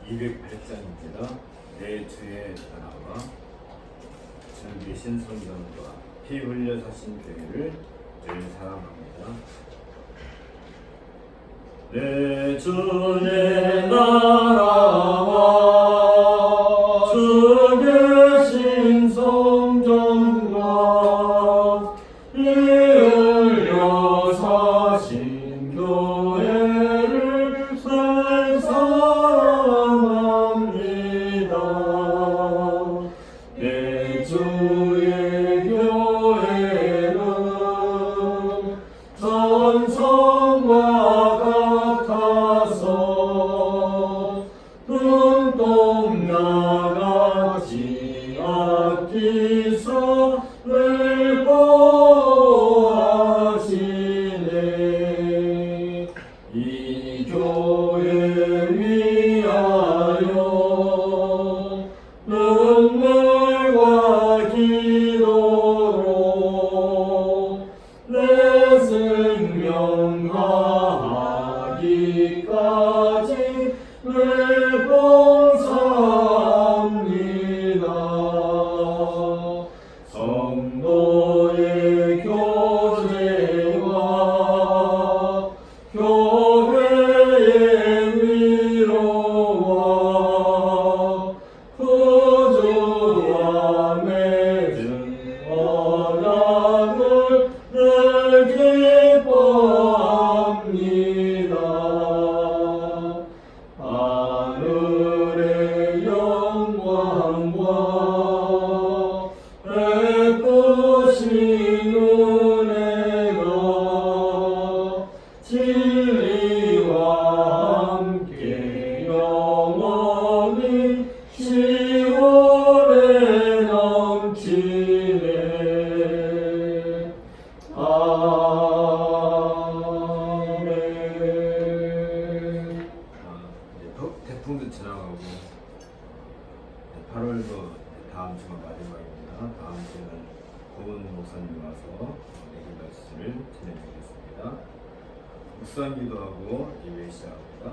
208장입니다. 내 주의 나라와 주 계신 성전과 피 흘려 사신 교회를 늘 사랑합니다. 내 주의 나라와 주 계신 성전과 피 흘려 사신 교회를 늘 사랑합니다. 내 주의 교회는 전성과 같아서 눈동자같이 아끼사 늘 보호하시네. 이 교회 위하여 눈물과 기도로 내 생명 다하기까지 늘 봉사합니다. 성도의 교제와 교회의 위로와 구주와 맺은 언약을 늘 기뻐합니다. 하늘의 영광과 베푸신 은혜가 진리와 함께 영원히 시온에 넘치네. 아멘. 이제 태풍도 지나가고 8월도 다음 주가 마지막입니다. 다음 주에는 고은 목사님 와서 내기 말씀을 전해주겠습니다. 묵상 기도하고 예배 시작합니다.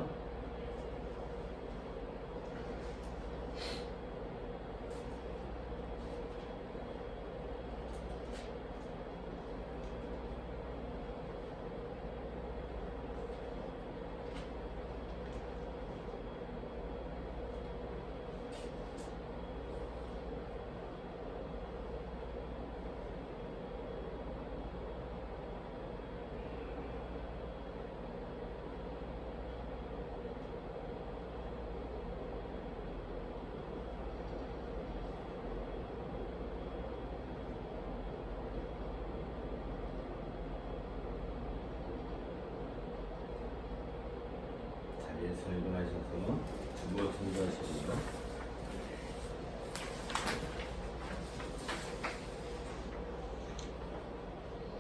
자리에서 일어나셔서 주보 준비하십니다.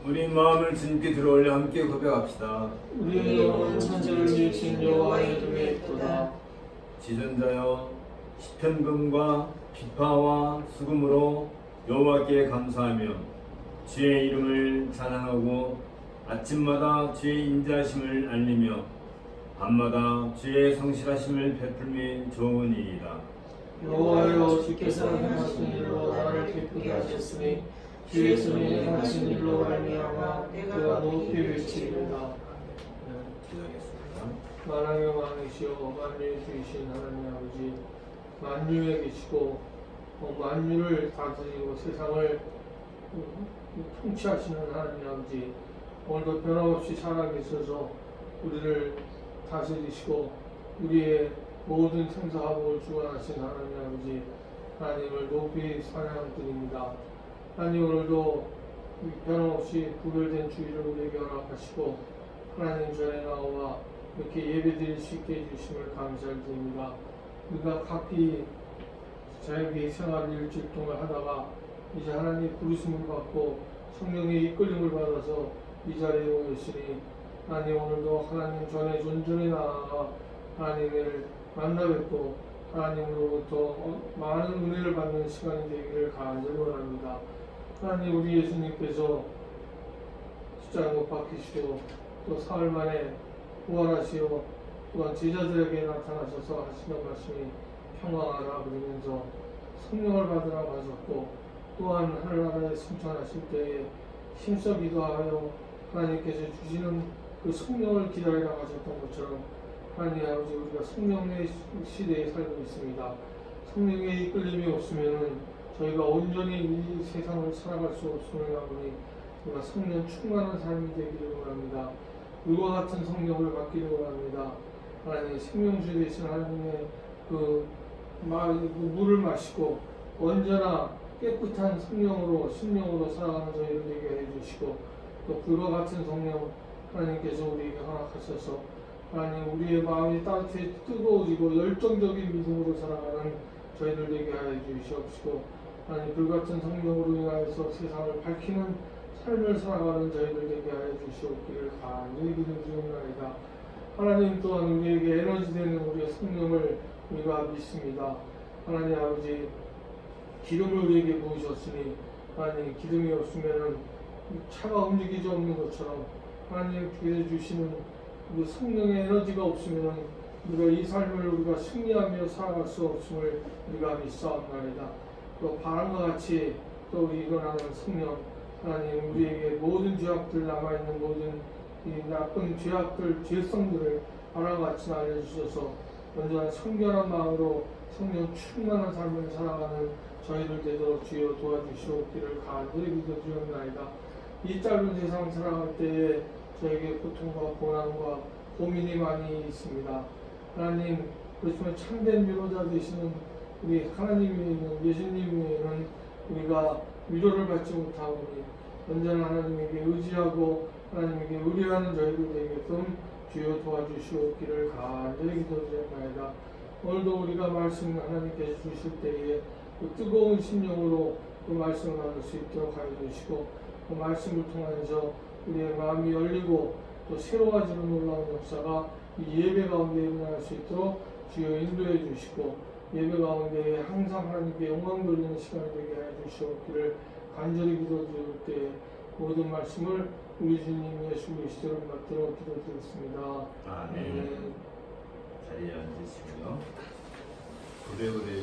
우리 마음을 주님께 들어올려 함께 고백합시다. 우리의 영혼은 천지를 지으신 여호와의 이름에 있도다. 지존자여 시편금과 비파와 수금으로 여호와께 감사하며 주의 이름을 찬양하고 아침마다 주의 인자하심을 알리며 밤마다 주의 성실하심을 베풀미 좋은 일이다. 여호와여 주께서 행하신 일로 나를 기쁘게 하셨으니 주의 손이 행하신 일로 말미암아 내가 높이 외치리로다. 기도하겠습니다. 만왕의 왕이시여 만유의 주이신 하나님 아버지, 만유에 계시고 만유를 다스리고 세상을 통치하시는 하나님 아버지, 오늘도 변함없이 살아계셔서 우리를 다스리시고 우리의 모든 생사하복을 주관하신 하나님 아버지, 하나님을 높이 찬양드립니다. 하나님, 오늘도 변함없이 구별된 주일을 우리에게 허락하시고 하나님 전에 나와 이렇게 예배드릴 수 있게 해주심을 감사드립니다. 우리가 각기 자유의 생활을 일주일 동안 하다가 이제 하나님 부르심을 받고 성령의 이끌림을 받아서 이 자리에 오셨으니 하나님, 오늘도 하나님 전에 존전히 나아가 하나님을 만나 뵙고 하나님으로부터 많은 은혜를 받는 시간이 되기를 간절히 원합니다. 하나님, 우리 예수님께서 십자가 못 박히시고 또 사흘 만에 부활하시어 또한 제자들에게 나타나셔서 하시는 말씀이 평강하라 그러면서 성령을 받으라고 하셨고, 또한 하늘나라에 승천하실 때에 힘써 기도하여 하나님께서 주시는 그 성령을 기다리라고 하셨던 것처럼 하나님 아버지, 우리가 성령의 시대에 살고 있습니다. 성령의 이끌림이 없으면 저희가 온전히 이 세상을 살아갈 수 없음을 아버니, 우리가 성령 충만한 삶이 되기를 원합니다. 물과 같은 성령을 받기를 원합니다. 하나님 생명주 되신 하나님의 그 물을 마시고 언제나 깨끗한 성령으로 심령으로 살아가는 저희를 되게 해주시고, 또 불과 같은 성령 하나님께서 우리에게 허락하셔서 하나님 우리의 마음이 따뜻해 뜨거워지고 열정적인 믿음으로 살아가는 저희들 되게 하여 주시옵시고, 하나님 불같은 성령으로 인하여서 세상을 밝히는 삶을 살아가는 저희들 되게 하여 주시옵기를 간절히 기도드리옵나이다. 하나님 또한 우리에게 에너지 되는 우리의 성령을 우리가 믿습니다. 하나님 아버지, 기름을 우리에게 부으셨으니 하나님 기름이 없으면 차가 움직이지 없는 것처럼 하나님께서 주시는 그 성령의 에너지가 없으면 우리가 이 삶을 우리가 승리하며 살아갈 수 없음을 우리가 믿사옵나이다. 또 바람과 같이 또 우리 일어나는 성령 하나님, 우리에게 모든 죄악들, 남아있는 모든 이 나쁜 죄악들, 죄성들을 하나같이 알려주셔서 온전한 청결한 마음으로 성령 충만한 삶을 살아가는 저희들 되도록 주여 도와주시옵기를 간절히 기도드리옵나이다. 이 짧은 세상 살아갈 때에 저에게 고통과 고난과 고민이 많이 있습니다. 하나님, 그렇지만 참된 위로자 되시는 우리 하나님 외에는, 예수님 외에는 우리가 위로를 받지 못하오니 언제나 하나님에게 의지하고 하나님에게 의뢰하는 저희들 되게끔 주여 도와주시옵기를 간절히 기도드립니다. 오늘도 우리가 말씀 하나님께서 주실 때에 그 뜨거운 심령으로 그 말씀을 나눌 수 있도록 하여 주시고, 그 말씀을 통해서 우리의 마음이 열리고 또 새로워지는 놀라운 역사가 이 예배 가운데 일어날 수 있도록 주여 인도해 주시고, 예배 가운데 항상 하나님께 영광 돌리는 시간이 되게 하여 주시옵기를 간절히 기도드릴 때 모든 말씀을 우리 주님 예수 그리스도를 받들어 기도드렸습니다. 아멘. 자리에 앉으시고요. 고대고대 중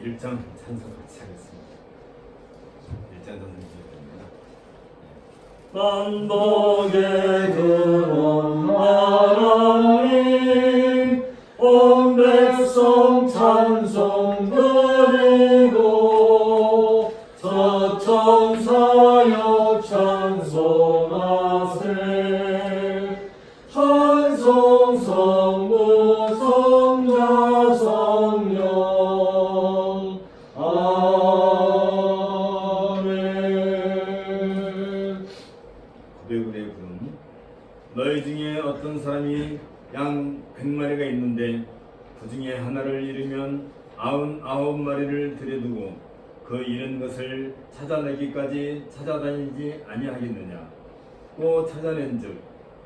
1장 찬송 같이 하겠습니다. 1장 찬송 만복에 들어온 하나님, 온 백성 찬송 드리고 저천사여 찬송하세. 찬송 성부 성자 성령 아멘. 고대고대 부름. 너희 중에 어떤 사람이 양 100마리가 있는데 그 중에 하나를 잃으면 99마리를 들여두고 그 잃은 것을 찾아내기까지 찾아다니지 아니하겠느냐. 또 찾아낸즉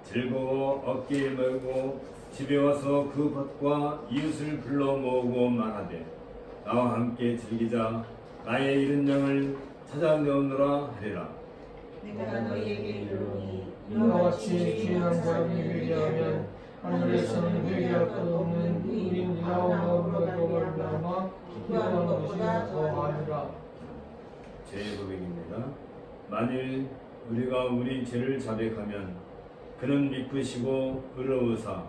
즐거워 어깨에 메고 집에 와서 그 벗과 이웃을 불러 모으고 말하되 나와 함께 즐기자. 나의 잃은 양을 찾아내오노라 하리라. 내가 너희에게 이르노니 이와 같이 귀한 사람이 회개하면 하늘에서는 회개할 것 없는 우린 나오나오나로 말미암아 기뻐하는 것이 더하니라. 제 고백입니다. 만일 우리가 우리 죄를 자백하면 그는 미쁘시고 의로우사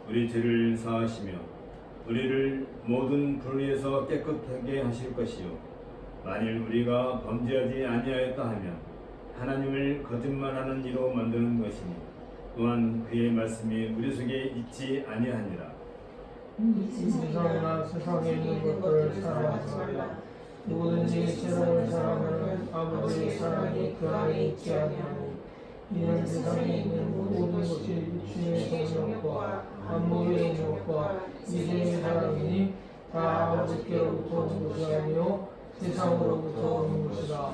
우리 죄를 사하시며 우리를 모든 불의에서 깨끗하게 하실 것이요. 만일 우리가 범죄하지 아니하였다 하면 하나님을 거짓말하는 이로 만드는 것이니 또한 그의 말씀이 우리 속에 있지 아니하니라. 세상이나 세상에 있는 것들을 사랑하지 말라. 누구든지 세상을 사랑하면 아버지의 사랑이 그 안에 있지 아니하니 이는 세상에 있는 모든 것이 육신의 성욕과 안목의 욕과 이생의 사랑이니 다 아버지께로부터 온 것이 아니요 세상으로부터 온 것이라.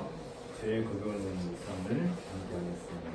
제 고백을 묵상을 함께 하겠습니다.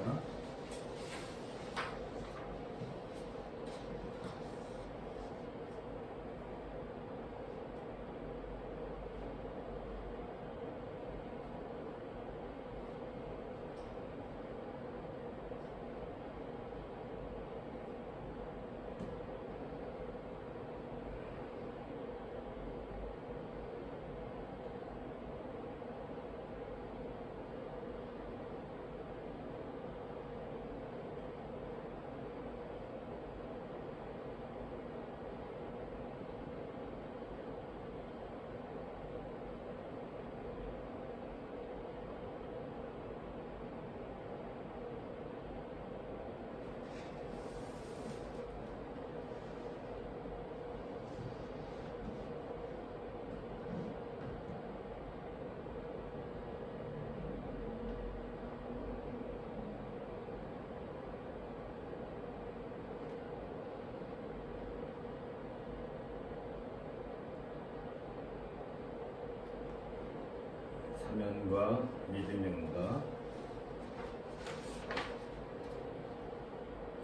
사면과 믿음이 온다.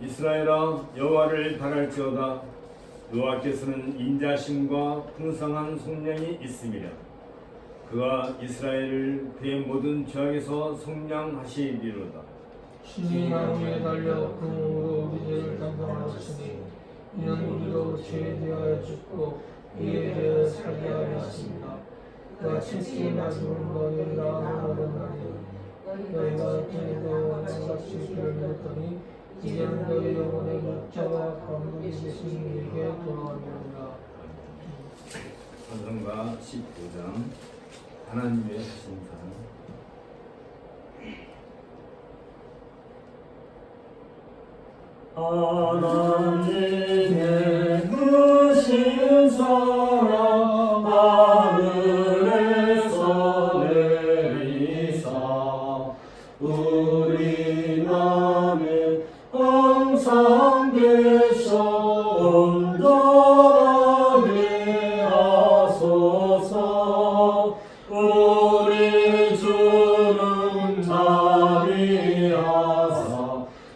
이스라엘아 여호와를 바랄지어다. 여호와께서는 인자심과 풍성한 속량이 있음이라. 그가 이스라엘을 그의 모든 죄악에서 속량하시리로다. 신이 나무에 달려 그 몸으로 우리 죄를 담당하였으니 이는 우리로 죄에 대하여 죽고 이에 대하여 살게 하려 하십니다. 그가 채찍에 맞음을 너희가 하나님나니 너희가 죄도 같이 죄를 졌더니 이제는 너희 영혼의 목자와 방법이 되신 이에게 돌아가느니라. 찬송가 15장 하나님의 신상. 하나님의 크신 사랑 하늘에서 내리사 우리 맘에 항상 계셔 온전하게 하소서. 우리 주는 자비하사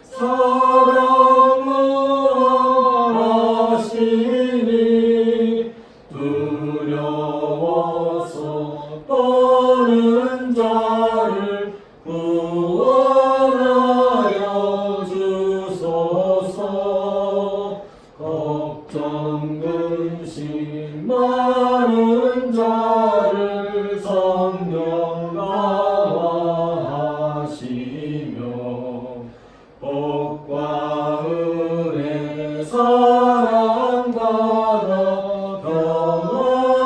사랑을 하시니 두려워서 떠는 자를 구원하여 주소서. 걱정 근심 많은 자를 성령 강화하시며 복과 은혜 사랑받아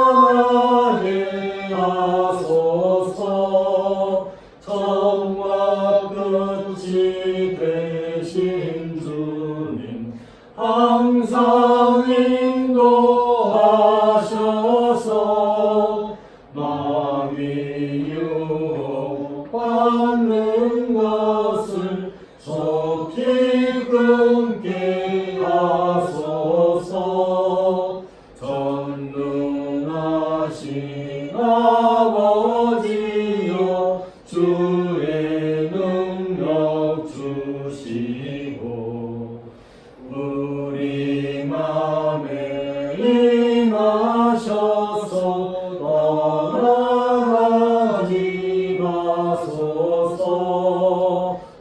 평안하게 하소서. 처음과 끝이 되신 주님 항상 인도하셔서 마귀 유혹받는 것을 속히 끊게 하소서. 전능하신 아버지여 주의 능력 주시고 우리 맘에 임하셔서 떠나가지 마소서.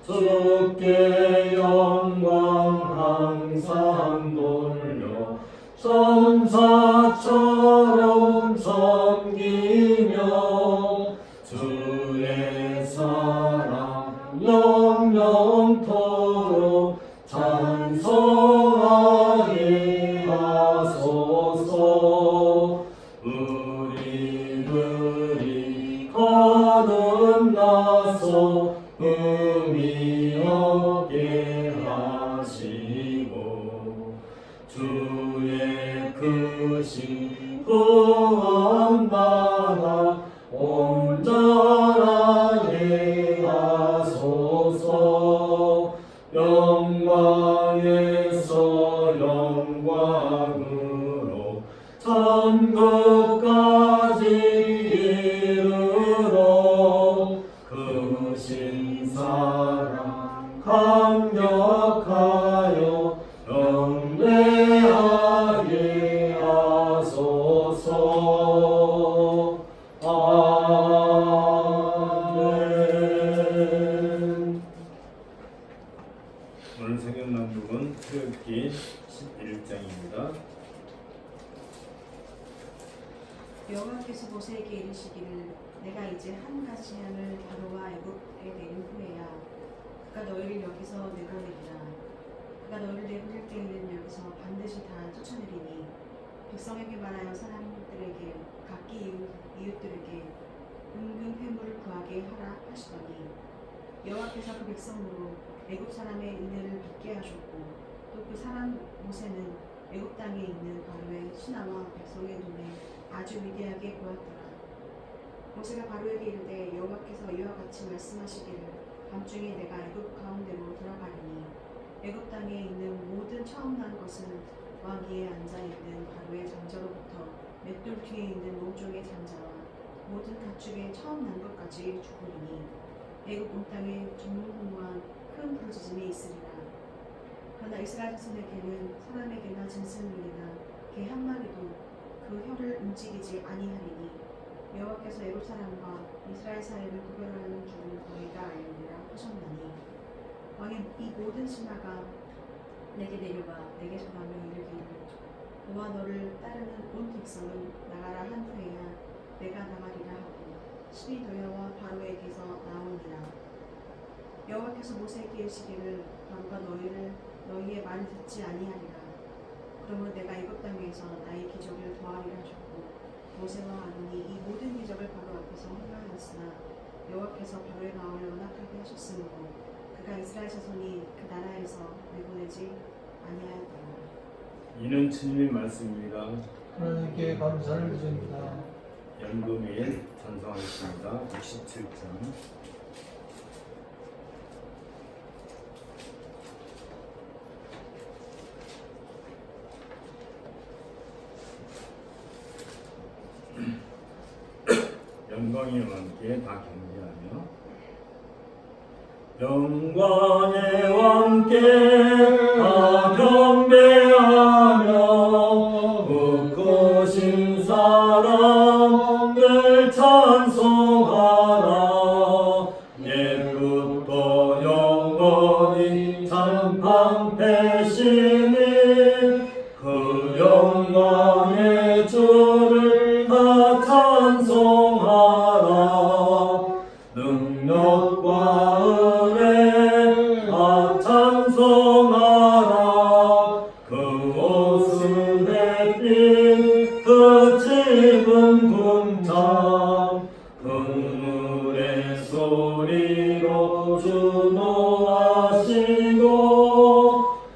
주께 영광 항상 돌려 천사처럼 섬기며 주의 사랑 영영토록 찬송하게 하소서. 우리들이 거듭나서 의미 없게 하시고 주의 크신 구원받아 온전하게 하소서. 영광에서 영광으로 천국까지 이르러 크신 사랑 감격하여 영대하게 하소서. 아멘. 오늘 성경 낭독은 출애굽기 11장입니다. 여호와께서 모세에게 이르시기를 내가 이제 한 가지 양을 바로와 애굽에 내린 후에야 그가 너희를 여기서 내보내리라. 그가 너희를 내보낼 때에는 여기서 반드시 다 쫓아내리니 백성에게 말하여 사람들에게 각기 이웃들에게 은근 회물을 구하게 하라 하시더니 여호와께서 그 백성으로 애굽 사람의 은혜를 받게 하셨고 또 그 사람 모세는 애굽 땅에 있는 바로의 신하와 백성의 눈에 아주 위대하게 보였더라. 모세가 바로에게 이르되 여호와께서 이와 같이 말씀하시기를 밤중에 내가 애굽 가운데로 돌아가리니 애굽 땅에 있는 모든 처음 난 것은 왕위에 앉아 있는 바로의 장자로부터 맷돌 뒤에 있는 목종의 장자와 모든 가축의 처음 난 것까지 죽으리니 애굽 온 땅에 전무후무한 큰 부르짖음이 있으리라. 그러나 이스라엘 자손에게는 사람에게나 짐승에게나 개 한 마리도 그 혀를 움직이지 아니하리니 여호와께서 예루살렘과 이스라엘 사이를 구별하는 줄을 너희가 알리라 하셨나니 왕이 이 모든 신하가 내게 내려가 내게 전하며 이르기를 너와 너를 따르는 온 백성은 나가라 한 후에야 내가 나가리라 하고 신이 너희와 바로에게서 나오니라. 여호와께서 모세에게 이르시기를 바로가 너희의 말을 듣지 아니하리라. 그러므로 내가 애굽 땅에서 나의 기적을 더하리라 하셨고 모세와 아론이 이 모든 기적을 바로 앞에서 행하였으나 여호와께서 바로의 마음을 완악하게 하셨으므로 그가 이스라엘 자손이 그 나라에서 내보내지 아니하였더라. 이는 주님의 말씀입니다. 하나님께 감사를 드립니다. 연도 및 찬송하겠습니다. 67장. 영광이 왕께 다 경배하며 영광의 왕께 다 경배하며 웃고신 사람들 찬송하라. 옛부터 영원히 참판되시니 그 영광의 주를 다 찬송하라. 능력과 은혜 다 찬송하라. 그 옷은 햇빛 그 집은 궁창 그물의 소리로 주노하시고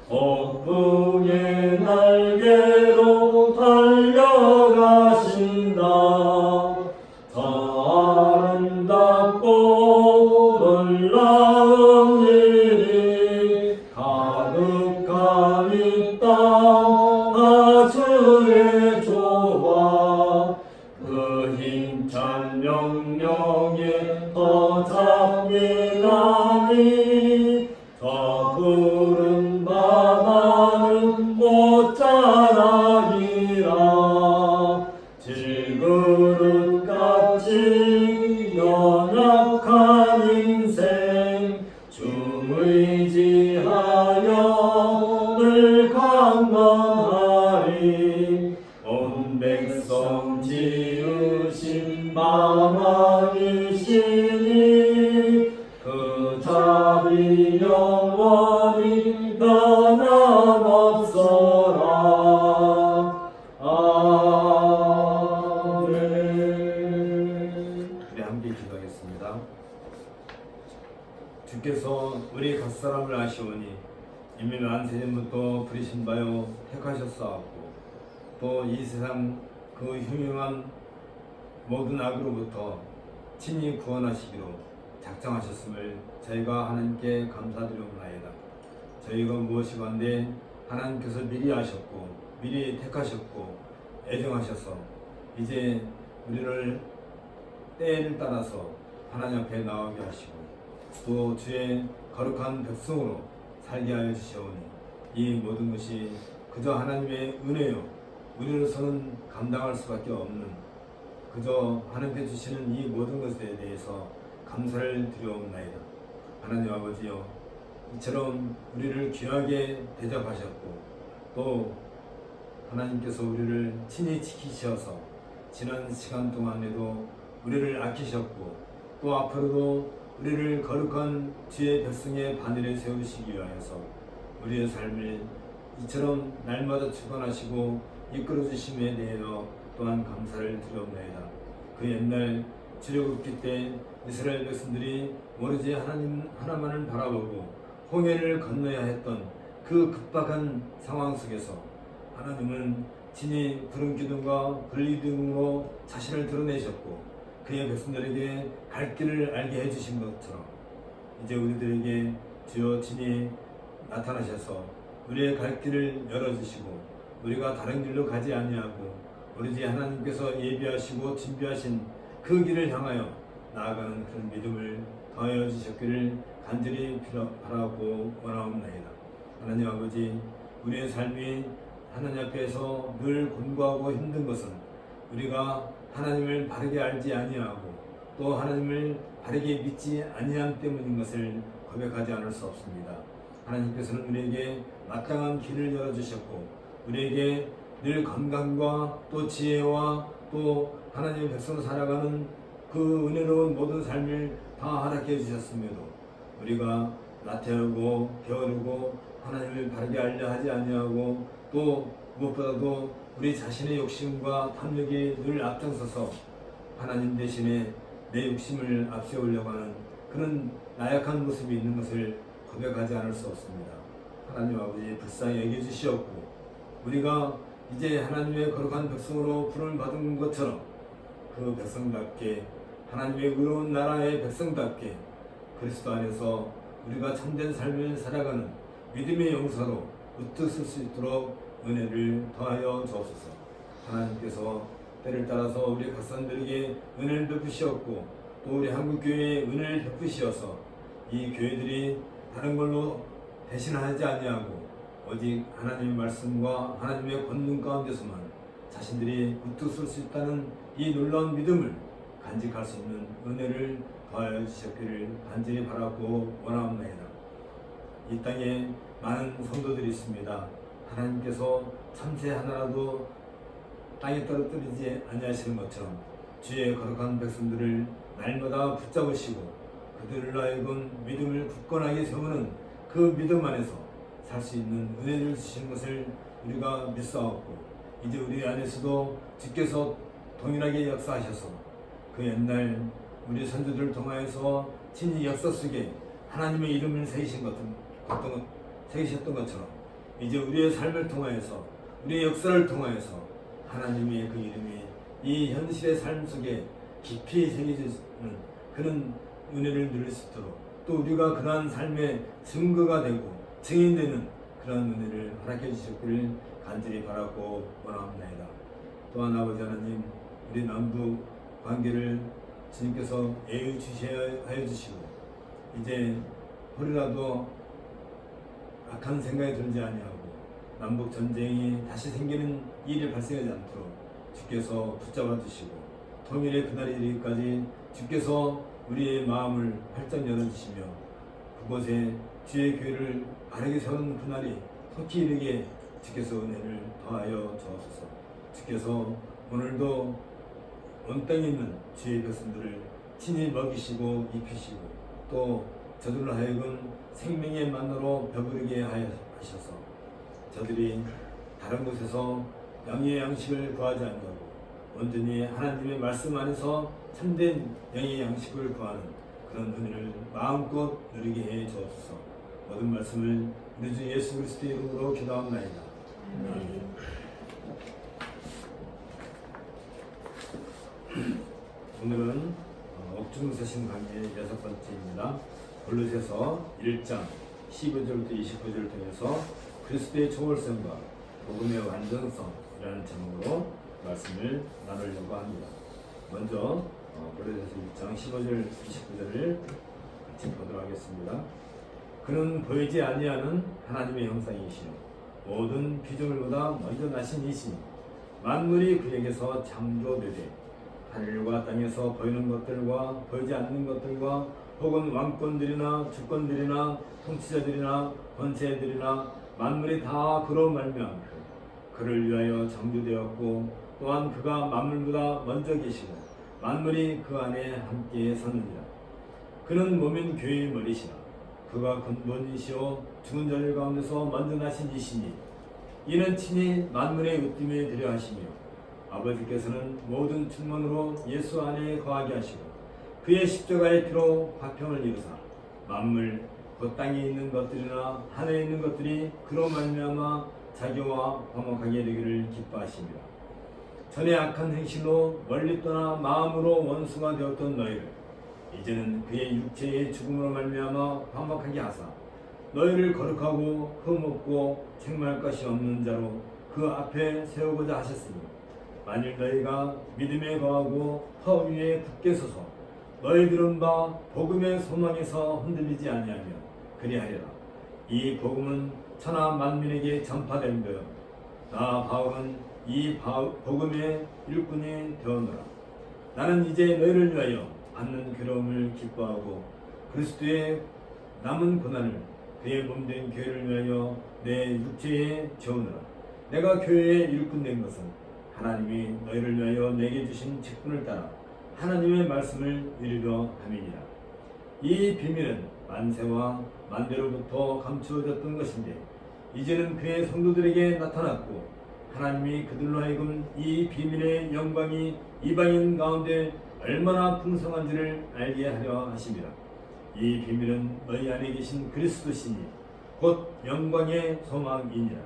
폭풍의 날개로 달려가신다. 더 아름답고 놀라운 일이 가득한 이 땅 아주의 조화 그 힘찬 명령에 더 잡히나니 저 푸른 바다는 꽃자락이라. 질그릇같이 연약한 인생 주 의지하여 늘 강건하리. 온 백성 지으신 만왕이시니 그 자비 영원히 변함없어라. 아멘. 우리 함께 기도하겠습니다. 주께서 우리 갓사람을 아시오니 이미 만세전부터 부리신 바요 택하셨사옵고 또 이 세상 그 흉흉한 모든 악으로부터 친히 구원하시기로 작정하셨음을 저희가 하나님께 감사드리옵나이다. 저희가 무엇이건데 하나님께서 미리 아셨고 미리 택하셨고 애정하셔서 이제 우리를 때를 따라서 하나님 앞에 나오게 하시고 또 주의 거룩한 백성으로 살게 하여 주시오니 이 모든 것이 그저 하나님의 은혜요 우리로서는 감당할 수밖에 없는 그저 하나님께 주시는 이 모든 것에 대해서 감사를 드려옵나이다. 하나님 아버지여 이처럼 우리를 귀하게 대접하셨고 또 하나님께서 우리를 친히 지키셔서 지난 시간 동안에도 우리를 아끼셨고 또 앞으로도 우리를 거룩한 주의 백성의 바늘에 세우시기 위하여서 우리의 삶을 이처럼 날마다 주관하시고 이끌어 주심에 대해서 또한 감사를 드리옵나이다. 그 옛날 출애굽기 때 이스라엘 백성들이 오로지 하나님 하나만을 바라보고 홍해를 건너야 했던 그 급박한 상황 속에서 하나님은 친히 구름 기둥과 불기둥으로 자신을 드러내셨고 그의 백성들에게 갈 길을 알게 해주신 것처럼 이제 우리들에게 주여 친히 나타나셔서 우리의 갈 길을 열어주시고 우리가 다른 길로 가지 아니하고 오로지 하나님께서 예비하시고 준비하신 그 길을 향하여 나아가는 그런 믿음을 더하여 주셨기를 간절히 바라고 원하옵나이다. 하나님 아버지, 우리의 삶이 하나님 앞에서 늘 곤고하고 힘든 것은 우리가 하나님을 바르게 알지 아니하고 또 하나님을 바르게 믿지 아니함 때문인 것을 고백하지 않을 수 없습니다. 하나님께서는 우리에게 마땅한 길을 열어주셨고 우리에게 늘 건강과 또 지혜와 또 하나님의 백성으로 살아가는 그 은혜로운 모든 삶을 다 허락해 주셨음에도 우리가 나태하고 게으르고 하나님을 바르게 알려 하지 아니하고 또 무엇보다도 우리 자신의 욕심과 탐욕이 늘 앞장서서 하나님 대신에 내 욕심을 앞세우려고 하는 그런 나약한 모습이 있는 것을 고백하지 않을 수 없습니다. 하나님 아버지 불쌍히 여겨주시옵고 우리가 이제 하나님의 거룩한 백성으로 부름을 받은 것처럼 그 백성답게 하나님의 의로운 나라의 백성답게 그리스도 안에서 우리가 참된 삶을 살아가는 믿음의 용사로 우뚝 설 수 있도록 은혜를 더하여 주옵소서. 하나님께서 때를 따라서 우리 각성들에게 은혜를 베푸시었고 또 우리 한국교회에 은혜를 베푸시어서 이 교회들이 다른 걸로 대신하지 아니하고 오직 하나님의 말씀과 하나님의 권능 가운데서만 자신들이 우뚝 설 수 있다는 이 놀라운 믿음을 간직할 수 있는 은혜를 더하여 주셨기를 간절히 바라고 원하옵나이다. 이 땅에 많은 성도들이 있습니다. 하나님께서 참새 하나라도 땅에 떨어뜨리지 아니하시는 것처럼 주의 거룩한 백성들을 날마다 붙잡으시고 그들을 하여금 믿음을 굳건하게 세우는 그 믿음 안에서 살 수 있는 은혜를 주시는 것을 우리가 믿사옵고 이제 우리 안에서도 주께서 동일하게 역사하셔서 그 옛날 우리 선조들을 통하여서 친히 역사 속에 하나님의 이름을 새기셨던 것처럼 이제 우리의 삶을 통하여서 우리의 역사를 통하여서 하나님의 그 이름이 이 현실의 삶 속에 깊이 새겨지는 그런 은혜를 누릴 수 있도록 또 우리가 그러한 삶의 증거가 되고 증인되는 그런 은혜를 허락해 주셨기를 간절히 바라고 원합니다. 또한 아버지 하나님 우리 남북 관계를 주님께서 애유 주시하여 주시고 이제 허리라도 악한 생각이 들지 아니하고 남북 전쟁이 다시 생기는 일이 발생하지 않도록 주께서 붙잡아 주시고 통일의 그날이 이르기까지 주께서 우리의 마음을 활짝 열어주시며 그곳에 주의 교회를 바르게 세우는 그날이 속히 이르게 주께서 은혜를 더하여 주옵소서. 주께서 오늘도 온 땅에 있는 주의 백성들을 친히 먹이시고 입히시고 또 저들로 하여금 생명의 만나로 배부르게 하셔서 저들이 다른 곳에서 영의 양식을 구하지 않냐고 온전히 하나님의 말씀 안에서 참된 영의 양식을 구하는 그런 은혜를 마음껏 누리게 해 주옵소서. 모든 말씀을 우리 주 예수 그리스도의 이름으로 기도합나이다. 아멘. 오늘은 옥중서신 강의 6번째입니다. 골로새서 1장 15절부터 29절을 통해서 그리스도의 초월성과 복음의 완전성이라는 제목으로 말씀을 나누려고 합니다. 먼저 골로새서 1장 15절 29절을 같이 보도록 하겠습니다. 그는 보이지 아니하는 하나님의 형상이시요 모든 피조물보다 먼저 나신 이시니 만물이 그에게서 창조되되 하늘과 땅에서 보이는 것들과 보이지 않는 것들과 혹은 왕권들이나 주권들이나 통치자들이나 권세들이나 만물이 다 그로 말미암고 그를 위하여 창조되었고 또한 그가 만물보다 먼저 계시고 만물이 그 안에 함께 섰느니라. 그는 몸인 교회의 머리시라. 그가 근본이시오 죽은 자들 가운데서 먼저 나신 이시니 이는 친히 만물의 으뜸에 되려 하시며 아버지께서는 모든 충만으로 예수 안에 거하게 하시고 그의 십자가의 피로 화평을 이루사 만물 그 땅에 있는 것들이나 하늘에 있는 것들이 그로 말미암아 자기와 화목하게 되기를 기뻐하십니다. 전에 악한 행실로 멀리 떠나 마음으로 원수가 되었던 너희를 이제는 그의 육체의 죽음으로 말미암아 화목하게 하사 너희를 거룩하고 흠없고 책망할 것이 없는 자로 그 앞에 세우고자 하셨으니 만일 너희가 믿음에 거하고 허 위에 굳게 서서 너희 들은 바 복음의 소망에서 흔들리지 아니하며 그리하리라. 이 복음은 천하 만민에게 전파된 거요 나 바울은 이 복음의 일꾼이 되었노라. 나는 이제 너희를 위하여 받는 괴로움을 기뻐하고 그리스도의 남은 고난을 그의 몸된 교회를 위하여 내 육체에 지우느라. 내가 교회의 일꾼 된 것은 하나님이 너희를 위하여 내게 주신 직분을 따라 하나님의 말씀을 이루려 함이니라. 이 비밀은 만세와 만대로부터 감추어졌던 것인데 이제는 그의 성도들에게 나타났고 하나님이 그들로 하여금 이 비밀의 영광이 이방인 가운데 얼마나 풍성한지를 알게 하려 하심이라. 이 비밀은 너희 안에 계신 그리스도시니 곧 영광의 소망이니라.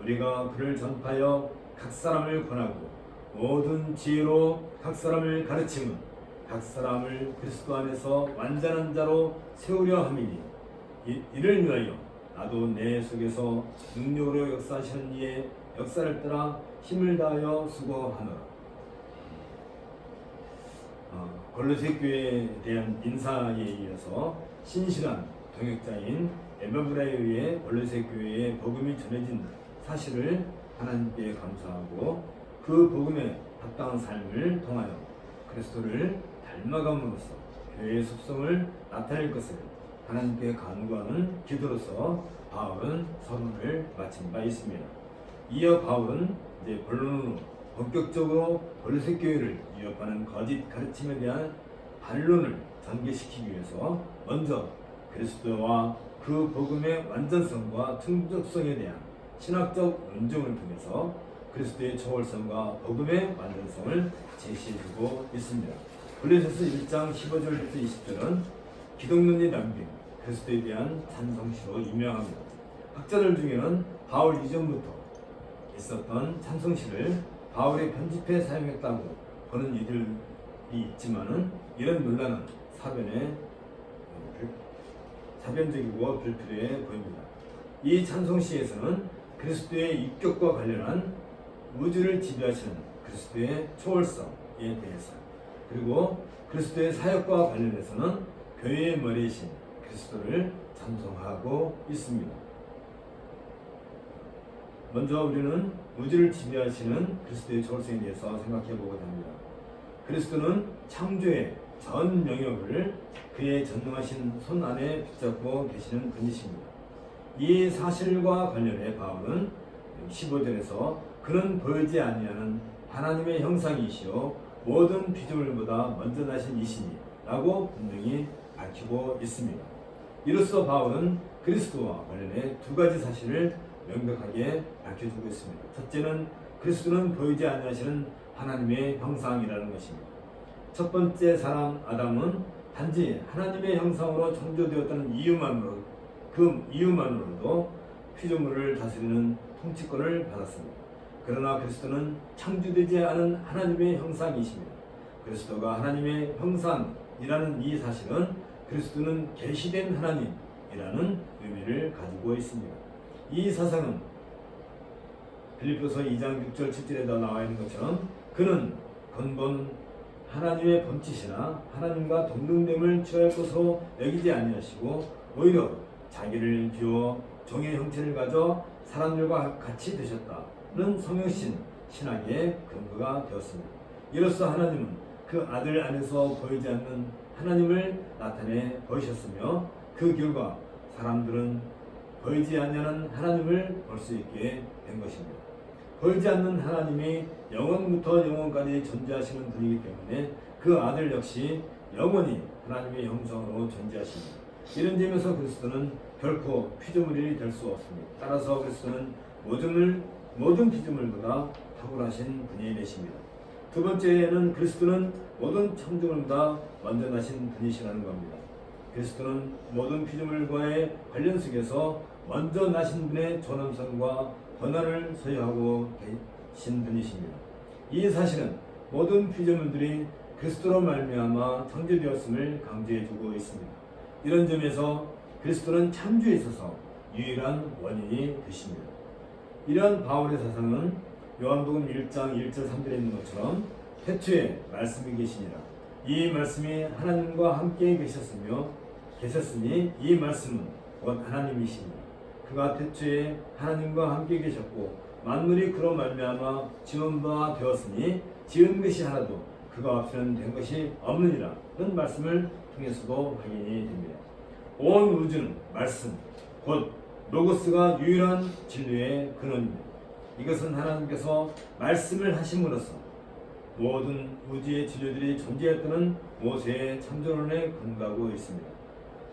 우리가 그를 전파하여 각 사람을 권하고 모든 지혜로 각 사람을 가르침은 각 사람을 그리스도 안에서 완전한 자로 세우려 함이니 이를 위하여 나도 내 속에서 능력으로 역사하시는 이의 역사를 따라 힘을 다하여 수고하노라. 골로새 교회에 대한 인사에 이어서 신실한 동역자인 에바브라에 의해 골로새 교회에 복음이 전해진 사실을 하나님께 감사하고 그 복음에 합당한 삶을 통하여 그리스도를 닮아감으로써 교회의 속성을 나타낼 것을 하나님께 간구하는 기도로서 바울은 서론을 마친 바 있습니다. 이어 바울은 이제 본론으로 본격적으로 골로새 교회를 위협하는 거짓 가르침에 대한 반론을 전개시키기 위해서 먼저 그리스도와 그 복음의 완전성과 충족성에 대한 신학적 논증을 통해서 그리스도의 초월성과 복음의 완전성을 제시해주고 있습니다. 골로새서 1장 15절부터 20절은 기독론이 담긴 그리스도에 대한 찬송시로 유명합니다. 학자들 중에는 바울 이전부터 있었던 찬송시를 바울이 편집해 사용했다고 보는 이들이 있지만은 이런 논란은 사변적이고 불필요해 보입니다. 이 찬송시에서는 그리스도의 입격과 관련한 우주를 지배하시는 그리스도의 초월성에 대해서 그리고 그리스도의 사역과 관련해서는 교회의 머리이신 그리스도를 찬송하고 있습니다. 먼저 우리는 우주를 지배하시는 그리스도의 초월성에 대해서 생각해 보고자 합니다. 그리스도는 창조의 전 영역을 그의 전능하신 손 안에 붙잡고 계시는 분이십니다. 이 사실과 관련해 바울은 15절에서 그는 보이지 아니하는 하나님의 형상이시요 모든 피조물보다 먼저 나신 이시니 라고 분명히 밝히고 있습니다. 이로써 바울은 그리스도와 관련해 두 가지 사실을 명백하게 밝혀주고 있습니다. 첫째는 그리스도는 보이지 아니하시는 하나님의 형상이라는 것입니다. 첫 번째 사람 아담은 단지 하나님의 형상으로 창조되었다는 이유만으로도 피조물을 다스리는 통치권을 받았습니다. 그러나 그리스도는 창조되지 않은 하나님의 형상이십니다. 그리스도가 하나님의 형상이라는 이 사실은 그리스도는 계시된 하나님이라는 의미를 가지고 있습니다. 이 사상은 빌립보서 2장 6절 7절에도 나와 있는 것처럼 그는 근본 하나님의 본짓이나 하나님과 동등됨을 취할 것으로 여기지 아니하시고 오히려 자기를 비워 종의 형체를 가져 사람들과 같이 되셨다는 성형신 신학의 근거가 되었습니다. 이로써 하나님은 그 아들 안에서 보이지 않는 하나님을 나타내 보이셨으며 그 결과 사람들은 보이지 않는 하나님을 볼 수 있게 된 것입니다. 보이지 않는 하나님이 영원부터 영원까지 존재하시는 분이기 때문에 그 아들 역시 영원히 하나님의 형상으로 존재하십니다. 이런 점에서 그리스도는 결코 피조물이 될 수 없습니다. 따라서 그리스도는 모든 피조물보다 탁월하신 분이 되십니다. 두 번째는 그리스도는 모든 창조물보다 완전하신 분이시라는 겁니다. 그리스도는 모든 피조물과의 관련 속에서 먼저 나신 분의 존엄성과 권한을 소유하고 계신 분이십니다. 이 사실은 모든 피조물들이 그리스도로 말미암아 창조되었음을 강조해주고 있습니다. 이런 점에서 그리스도는 창조에 있어서 유일한 원인이 되십니다. 이러한 바울의 사상은 요한복음 1장 1절 3절에 있는 것처럼 태초에 말씀이 계시니라. 이 말씀이 하나님과 함께 계셨으니 이 말씀은 곧 하나님이시니라. 그가 태초에 하나님과 함께 계셨고 만물이 그로 말미암아 지은 바 되었으니 지은 것이 하나도 그가 없이는 된 것이 없느니라. 는 말씀을 통해서도 확인이 됩니다. 온 우주는 말씀, 곧 로고스가 유일한 진리의 근원입니다. 이것은 하나님께서 말씀을 하심으로써 모든 우주의 진리들이 존재했다는 모세의 참전론에 근거하고 있습니다.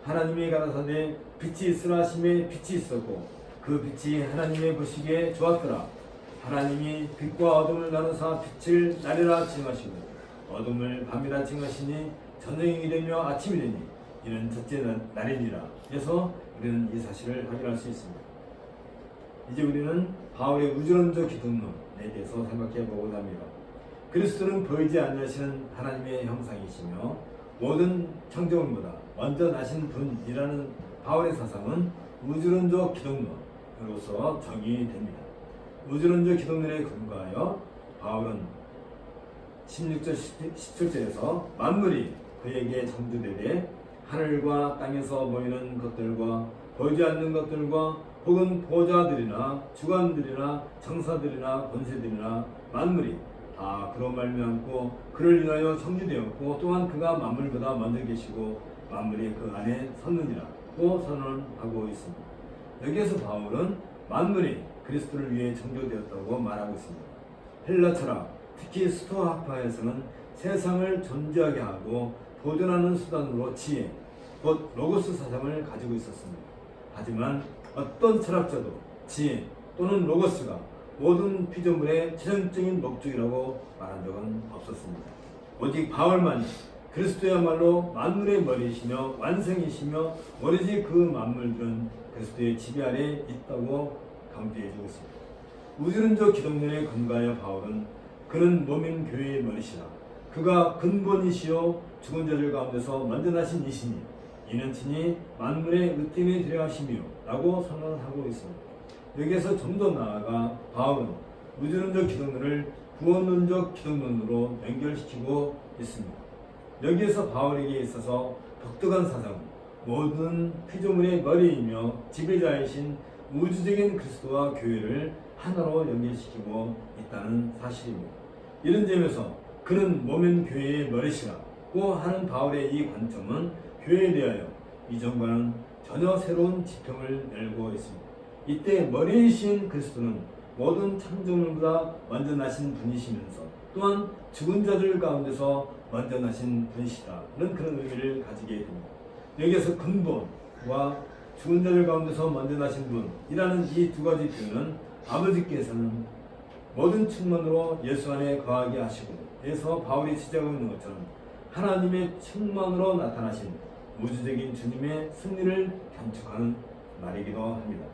하나님이 가라사대 빛이 있으라 하심에 빛이 있었고 그 빛이 하나님의 보시기에 좋았더라. 하나님이 빛과 어둠을 나누사 빛을 날이라 칭하시고 어둠을 밤이라 칭하시니 저녁이 되며 아침이 되니 이는 첫째 날이니라. 그래서 우리는 이 사실을 확인할 수 있습니다. 이제 우리는 바울의 우주론적 기독론에 대해서 생각해 보고자 합니다. 그리스도는 보이지 않으시는 하나님의 형상이시며 모든 창조물보다 먼저 나신 분이라는 바울의 사상은 우주론적 기독론으로서 정의됩니다. 우주론적 기독론에 근거하여 바울은 16절 17절에서 만물이 그에게 창조되되 하늘과 땅에서 보이는 것들과 보이지 않는 것들과 혹은 보좌들이나 주관들이나 정사들이나 권세들이나 만물이 다 그로 말미암고 그를 인하여 창조되었고 또한 그가 만물보다 먼저 계시고 만물이 그 안에 섰느니라고 선언하고 있습니다. 여기에서 바울은 만물이 그리스도를 위해 창조되었다고 말하고 있습니다. 헬라 철학, 특히 스토아파에서는 세상을 존재하게 하고 보존하는 수단으로 지혜, 곧 로고스 사상을 가지고 있었습니다. 하지만 어떤 철학자도 지혜 또는 로고스가 모든 피조물의 최종적인 목적이라고 말한 적은 없었습니다. 오직 바울만이 그리스도야말로 만물의 머리이시며 완성이시며 오로지 그 만물들은 그리스도의 지배 아래 있다고 강조해주고 있습니다. 우주론적 기독론에 근거하여 바울은 그는 몸인 교회의 머리시라. 그가 근본이시요 죽은 자들 가운데서 먼저 나신 이시니 이는 친히 만물의 으뜸이 되려 하시며 라고 선언하고 있습니다. 여기에서 좀 더 나아가 바울은 우주론적 기독론을 구원론적 기독론으로 연결시키고 있습니다. 여기에서 바울에게 있어서 독특한 사상은 모든 피조물의 머리이며 지배자이신 우주적인 그리스도와 교회를 하나로 연결시키고 있다는 사실입니다. 이런 점에서 그는 몸인 교회의 머리시라고 하는 바울의 이 관점은 교회에 대하여 이전과는 전혀 새로운 지평을 열고 있습니다. 이때 머리이신 그리스도는 모든 창조물보다 먼저 나신 분이시면서 또한 죽은 자들 가운데서 먼저 나신 분이시다는 그런 의미를 가지게 됩니다. 여기에서 근본과 죽은 자들 가운데서 먼저 나신 분이라는 이 두 가지 표현은 아버지께서는 모든 충만으로 예수 안에 거하게 하시고 그래서 바울이 지적하고 있는 것처럼 하나님의 충만으로 나타나신 우주적인 주님의 승리를 견축하는 말이기도 합니다.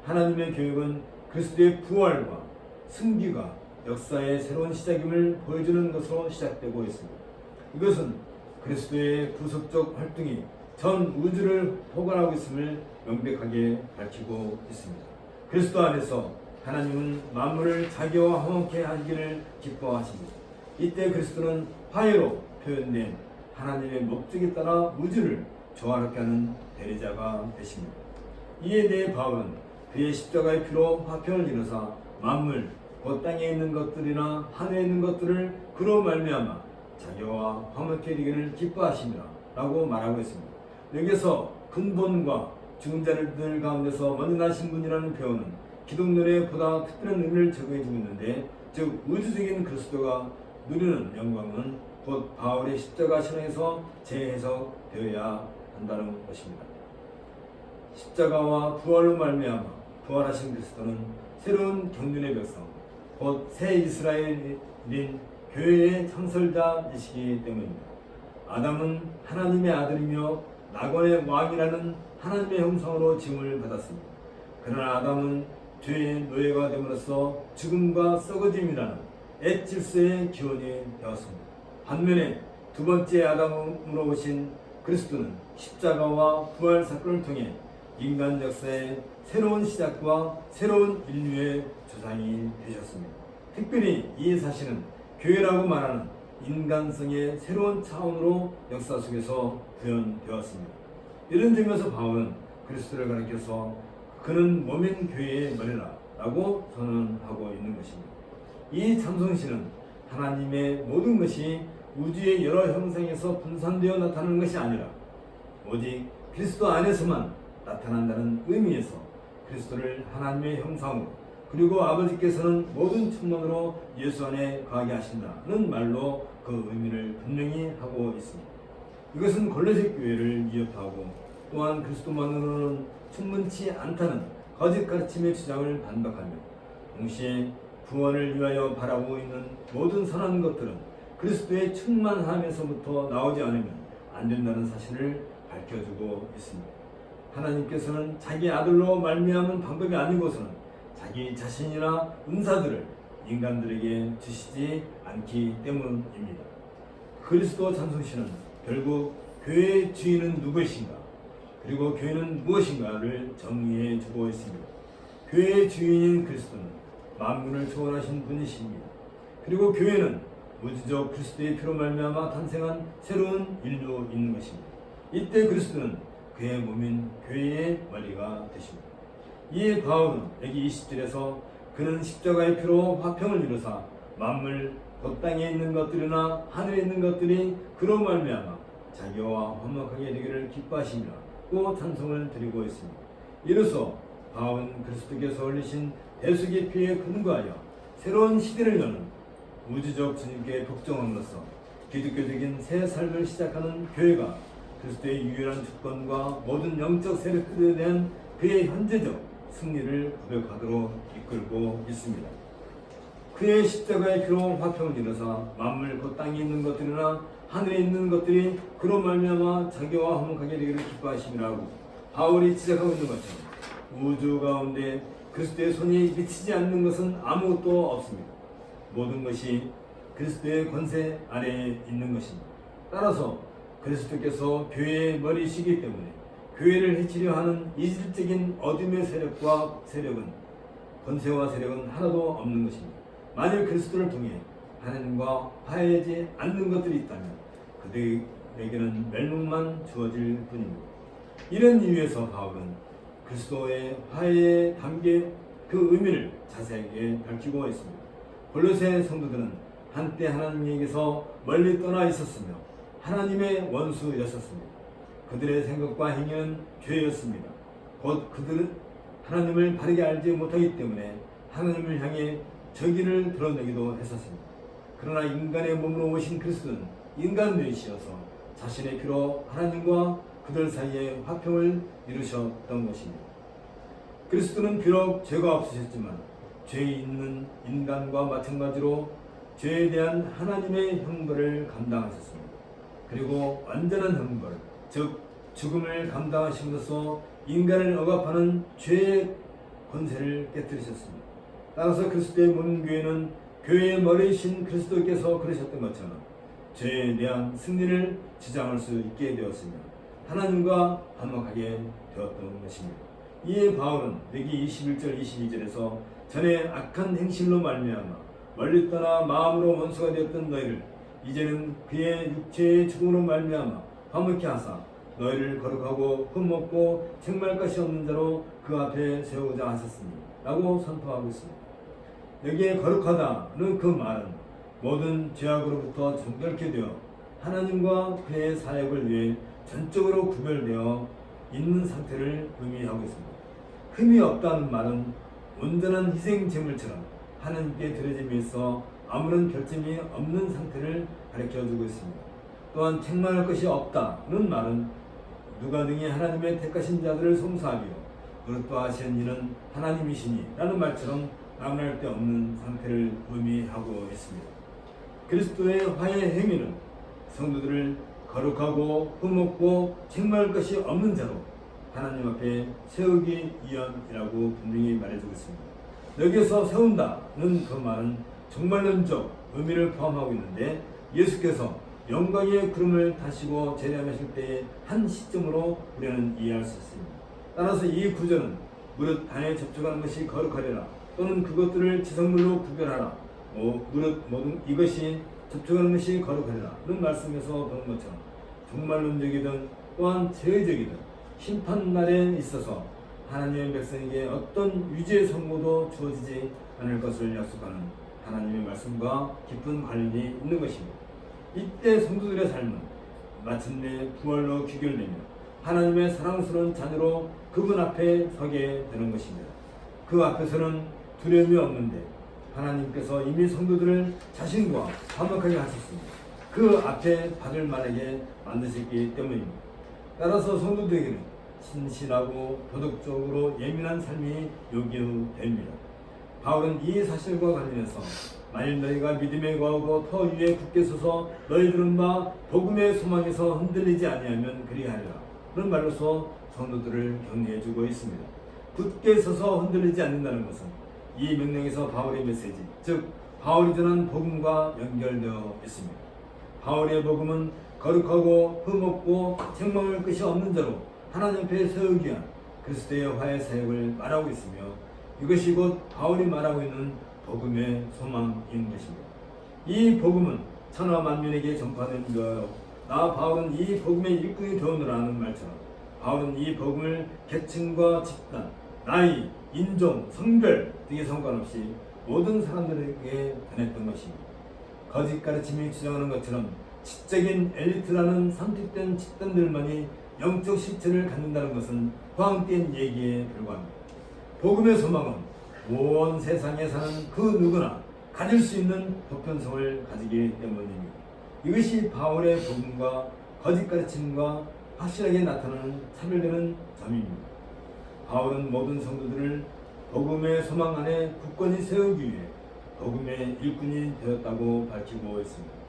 하나님의 교육은 그리스도의 부활과 승기가 역사의 새로운 시작임을 보여주는 것으로 시작되고 있습니다. 이것은 그리스도의 구속적 활동이 전 우주를 포괄하고 있음을 명백하게 밝히고 있습니다. 그리스도 안에서 하나님은 만물을 자기와 화목케 하기를 기뻐하십니다. 이때 그리스도는 화해로 표현된 하나님의 목적에 따라 우주를 조화롭게 하는 대리자가 되십니다. 이에 대해 바울은 그의 십자가의 피로 화평을 이루사 만물, 곧 땅에 있는 것들이나 하늘에 있는 것들을 그로 말미암아 자기와 화목케 하기를 기뻐하십니다 라고 말하고 있습니다. 여기서 근본과 죽은 자들 가운데서 먼저 나신 분이라는 표현은 기독론에 보다 특별한 의미를 적용해주고 있는데 즉 우주적인 그리스도가 누리는 영광은 곧 바울의 십자가 신앙에서 재해석되어야 한다는 것입니다. 십자가와 부활로 말미암아 부활하신 그리스도는 새로운 경륜의 백성 곧 새 이스라엘인 교회의 창설자이시기 때문입니다. 아담은 하나님의 아들이며 낙원의 왕이라는 하나님의 형상으로 지음을 받았습니다. 그러나 아담은 죄의 노예가 됨으로써 죽음과 썩어짐이라는 옛 질서의 기원이 되었습니다. 반면에 두 번째 아담으로 오신 그리스도는 십자가와 부활 사건을 통해 인간 역사의 새로운 시작과 새로운 인류의 조상이 되셨습니다. 특별히 이 사실은 교회라고 말하는 인간성의 새로운 차원으로 역사 속에서 구현되었습니다. 이런 점에서 바울은 그리스도를 가리켜서 그는 몸인 교회의 머리라 라고 선언하고 있는 것입니다. 이 참성신은 하나님의 모든 것이 우주의 여러 형상에서 분산되어 나타나는 것이 아니라 오직 그리스도 안에서만 나타난다는 의미에서 그리스도를 하나님의 형상으로 그리고 아버지께서는 모든 충만으로 예수 안에 거하게 하신다는 말로 그 의미를 분명히 하고 있습니다. 이것은 골로새 교회를 위협하고 또한 그리스도만으로는 충분치 않다는 거짓 가르침의 주장을 반박하며 동시에 구원을 위하여 바라고 있는 모든 선한 것들은 그리스도의 충만함에서부터 나오지 않으면 안 된다는 사실을 밝혀주고 있습니다. 하나님께서는 자기 아들로 말미암은 방법이 아니고서는 자기 자신이나 은사들을 인간들에게 주시지 않기 때문입니다. 그리스도 찬송시는 결국 교회의 주인은 누구이신가 그리고 교회는 무엇인가를 정리해 주고 있습니다. 교회의 주인인 그리스도는 만물을 초월하신 분이십니다. 그리고 교회는 우주적 그리스도의 피로 말미암아 탄생한 새로운 인류인 것입니다. 이때 그리스도는 그의 몸인 교회의 머리가 되십니다. 이에 바울은 여기 20절에서 그는 십자가의 피로 화평을 이루사 만물 곧 땅에 있는 것들이나 하늘에 있는 것들이 그로 말미암아 자기와 화목하게 되기를 기뻐하시니라고 찬송을 드리고 있습니다. 이로써 바울은 그리스도께서 흘리신 대속의 피에 근거하여 새로운 시대를 여는 우주적 주님께 복종함으로써 기독교적인 새 삶을 시작하는 교회가 그리스도의 유일한 주권과 모든 영적 세력들에 대한 그의 현재적 승리를 고백하도록 이끌고 있습니다. 그의 십자가의 피로 화평을 이루사 만물 곧 땅에 있는 것들이나 하늘에 있는 것들이 그로 말미암아 자기와 화목하게 되기를 기뻐하심이라고 바울이 지적하고 있는 것처럼 우주 가운데 그리스도의 손이 미치지 않는 것은 아무것도 없습니다. 모든 것이 그리스도의 권세 아래에 있는 것입니다. 따라서 그리스도께서 교회의 머리시기 때문에 교회를 해치려 하는 이질적인 어둠의 세력과 세력은 권세와 세력은 하나도 없는 것입니다. 만일 그리스도를 통해 하나님과 화해하지 않는 것들이 있다면 그들에게는 멸망만 주어질 뿐입니다. 이런 이유에서 바울은 그리스도의 화해에 담긴 그 의미를 자세하게 밝히고 있습니다. 골로새 성도들은 한때 하나님에게서 멀리 떠나 있었으며 하나님의 원수였었습니다. 그들의 생각과 행위는 죄였습니다. 곧 그들은 하나님을 바르게 알지 못하기 때문에 하나님을 향해 적의를 드러내기도 했었습니다. 그러나 인간의 몸으로 오신 그리스도는 인간 되시어서 자신의 피로 하나님과 그들 사이에 화평을 이루셨던 것입니다. 그리스도는 비록 죄가 없으셨지만 죄 있는 인간과 마찬가지로 죄에 대한 하나님의 형벌을 감당하셨습니다. 그리고 완전한 형벌, 즉 죽음을 감당하심으로써 인간을 억압하는 죄의 권세를 깨뜨리셨습니다. 따라서 그리스도의 몸 교회는 교회의 머리이신 그리스도께서 그러셨던 것처럼 죄에 대한 승리를 지장할 수 있게 되었으며 하나님과 화목하게 되었던 것입니다. 이에 바울은 여기 21절 22절에서 전에 악한 행실로 말미암아 멀리 떠나 마음으로 원수가 되었던 너희를 이제는 그의 육체의 죽음으로 말미암아 화목케 하사 너희를 거룩하고 흠없고 책망할 것이 없는 자로 그 앞에 세우고자 하셨으니 라고 선포하고 있습니다. 여기에 거룩하다는 그 말은 모든 죄악으로부터 정결케 되어 하나님과 그의 사역을 위해 전적으로 구별되어 있는 상태를 의미하고 있습니다. 흠이 없다는 말은 온전한 희생 제물처럼 하나님께 드려짐에 있어 아무런 결점이 없는 상태를 가르쳐주고 있습니다. 또한 책망할 것이 없다는 말은 누가 능히 하나님의 택하신 자들을 송사하며 그릇도하신 이는 하나님이시니 라는 말처럼 나무랄 데 없는 상태를 의미하고 있습니다. 그리스도의 화해 행위는 성도들을 거룩하고 흠없고 책망할 것이 없는 자로 하나님 앞에 세우기 위함이라고 분명히 말해주고 있습니다. 여기서 세운다는 그 말은 종말론적 의미를 포함하고 있는데 예수께서 영광의 구름을 타시고 재림하실 때의 한 시점으로 우리는 이해할 수 있습니다. 따라서 이 구절은 무릇 단에 접촉하는 것이 거룩하리라 또는 그것들을 지성물로 구별하라 무릇 모든 이것이 접촉하는 것이 거룩하리라. 이런 말씀에서 보는 것처럼 종말론적이든 또한 제의적이든 심판날에 있어서 하나님의 백성에게 어떤 유죄의 선고도 주어지지 않을 것을 약속하는 하나님의 말씀과 깊은 관련이 있는 것입니다. 이때 성도들의 삶은 마침내 부활로 귀결되며 하나님의 사랑스러운 자녀로 그분 앞에 서게 되는 것입니다. 그 앞에서는 두려움이 없는데 하나님께서 이미 성도들을 자신과 화목하게 하셨습니다. 그 앞에 받을 만하게 만드셨기 때문입니다. 따라서 성도들에게는 신실하고 도덕적으로 예민한 삶이 요구됩니다. 바울은 이 사실과 관련해서 만일 너희가 믿음에 거하고 터 위에 굳게 서서 너희들은 바 복음의 소망에서 흔들리지 아니하면 그리하리라. 그런 말로서 성도들을 격려해주고 있습니다. 굳게 서서 흔들리지 않는다는 것은 이 명령에서 바울의 메시지, 즉 바울이 전한 복음과 연결되어 있습니다. 바울의 복음은 거룩하고 흠없고 책망할 것이 없는 자로 하나님 앞에 세우기 위한 그리스도의 화해 사역을 말하고 있으며 이것이 곧 바울이 말하고 있는 복음의 소망인 것입니다. 이 복음은 천하 만민에게 전파된 거요. 나 바울은 이 복음의 일꾼이 되오노라 하는 말처럼 바울은 이 복음을 계층과 집단, 나이, 인종, 성별 등에 상관없이 모든 사람들에게 전했던 것입니다. 거짓 가르침이 주장하는 것처럼 지적인 엘리트라는 선택된 집단들만이 영적 실체를 갖는다는 것은 허황된 얘기에 불과합니다. 복음의 소망은 온 세상에 사는 그 누구나 가질 수 있는 보편성을 가지기 때문입니다. 이것이 바울의 복음과 거짓 가르침과 확실하게 나타나는 차별되는 점입니다. 바울은 모든 성도들을 복음의 소망 안에 굳건히 세우기 위해 복음의 일꾼이 되었다고 밝히고 있습니다.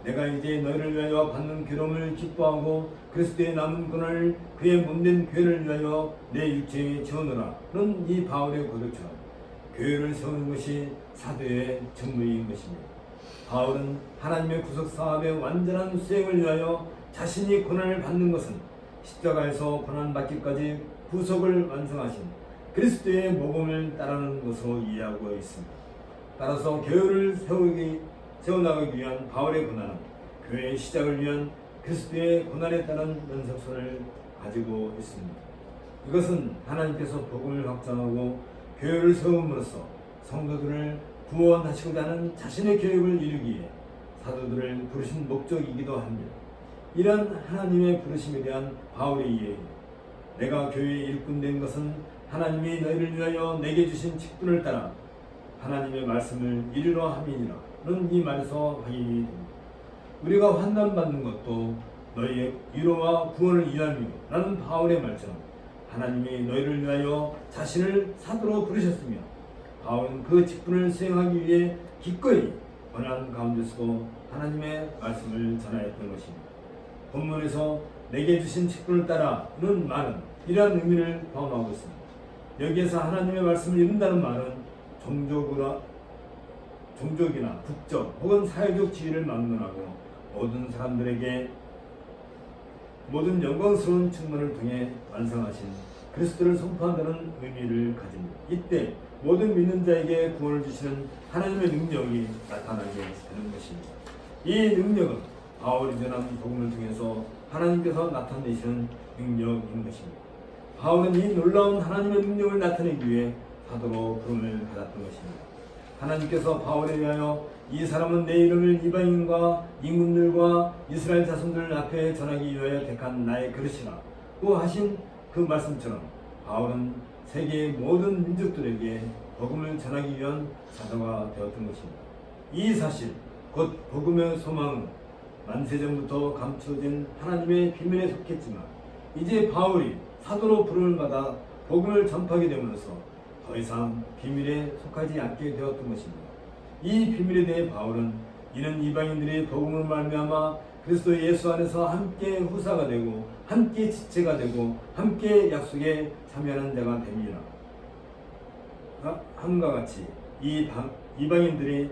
내가 이제 너희를 위하여 받는 괴로움을 기뻐하고 그리스도의 남은 권을 그의 몸된 교회를 위하여 내 육체에 지어놓으라. 그런 이 바울의 고백처럼 교회를 세우는 것이 사도의 직무인 것입니다. 바울은 하나님의 구속 사업의 완전한 수행을 위하여 자신이 고난을 받는 것은 십자가에서 고난받기까지 구속을 완성하신 그리스도의 모범을 따르는 것으로 이해하고 있습니다. 따라서 교회를 세워나가기 위한 바울의 고난은 교회의 시작을 위한 그리스도의 고난에 따른 연속선을 가지고 있습니다. 이것은 하나님께서 복음을 확장하고 교회를 세움으로써 성도들을 구원하시고자 하는 자신의 계획을 이루기 위해 사도들을 부르신 목적이기도 합니다. 이러한 하나님의 부르심에 대한 바울의 이해입니다. 내가 교회의 일꾼 된 것은 하나님이 너희를 위하여 내게 주신 직분을 따라 하나님의 말씀을 이루려 함이니라. 는 이 말에서 확인이 됩니다. 우리가 환난받는 것도 너희의 위로와 구원을 위함이요 라는 바울의 말처럼 하나님이 너희를 위하여 자신을 사도로 부르셨으며 바울은 그 직분을 수행하기 위해 기꺼이 고난 가운데서도 하나님의 말씀을 전하였던 것입니다. 본문에서 내게 주신 직분을 따라는 말은 이러한 의미를 포함하고 있습니다. 여기에서 하나님의 말씀을 이룬다는 말은 종족이나 국적 혹은 사회적 지위를 막론하고 모든 사람들에게 모든 영광스러운 충만을 통해 완성하신 그리스도를 선포한다는 의미를 가집니다. 이때 모든 믿는 자에게 구원을 주시는 하나님의 능력이 나타나게 되는 것입니다. 이 능력은 바울이 전한 복음을 통해서 하나님께서 나타내시는 능력인 것입니다. 바울은 이 놀라운 하나님의 능력을 나타내기 위해 사도로 부름을 받았던 것입니다. 하나님께서 바울에 대하여 이 사람은 내 이름을 이방인과 임금들과 이스라엘 자손들 앞에 전하기 위하여 택한 나의 그릇이라 고 하신 그 말씀처럼 바울은 세계의 모든 민족들에게 복음을 전하기 위한 사도가 되었던 것입니다. 이 사실 곧 복음의 소망은 만세전부터 감추어진 하나님의 비밀에 속했지만 이제 바울이 사도로 부름을 받아 복음을 전파하게 됨으로써 더 이상 비밀에 속하지 않게 되었던 것입니다. 이 비밀에 대해 바울은 이는 이방인들이 복음을 말미암아 그리스도 예수 안에서 함께 후사가 되고 함께 지체가 되고 함께 약속에 참여하는 자가 됩니다. 함과 같이 이방인들이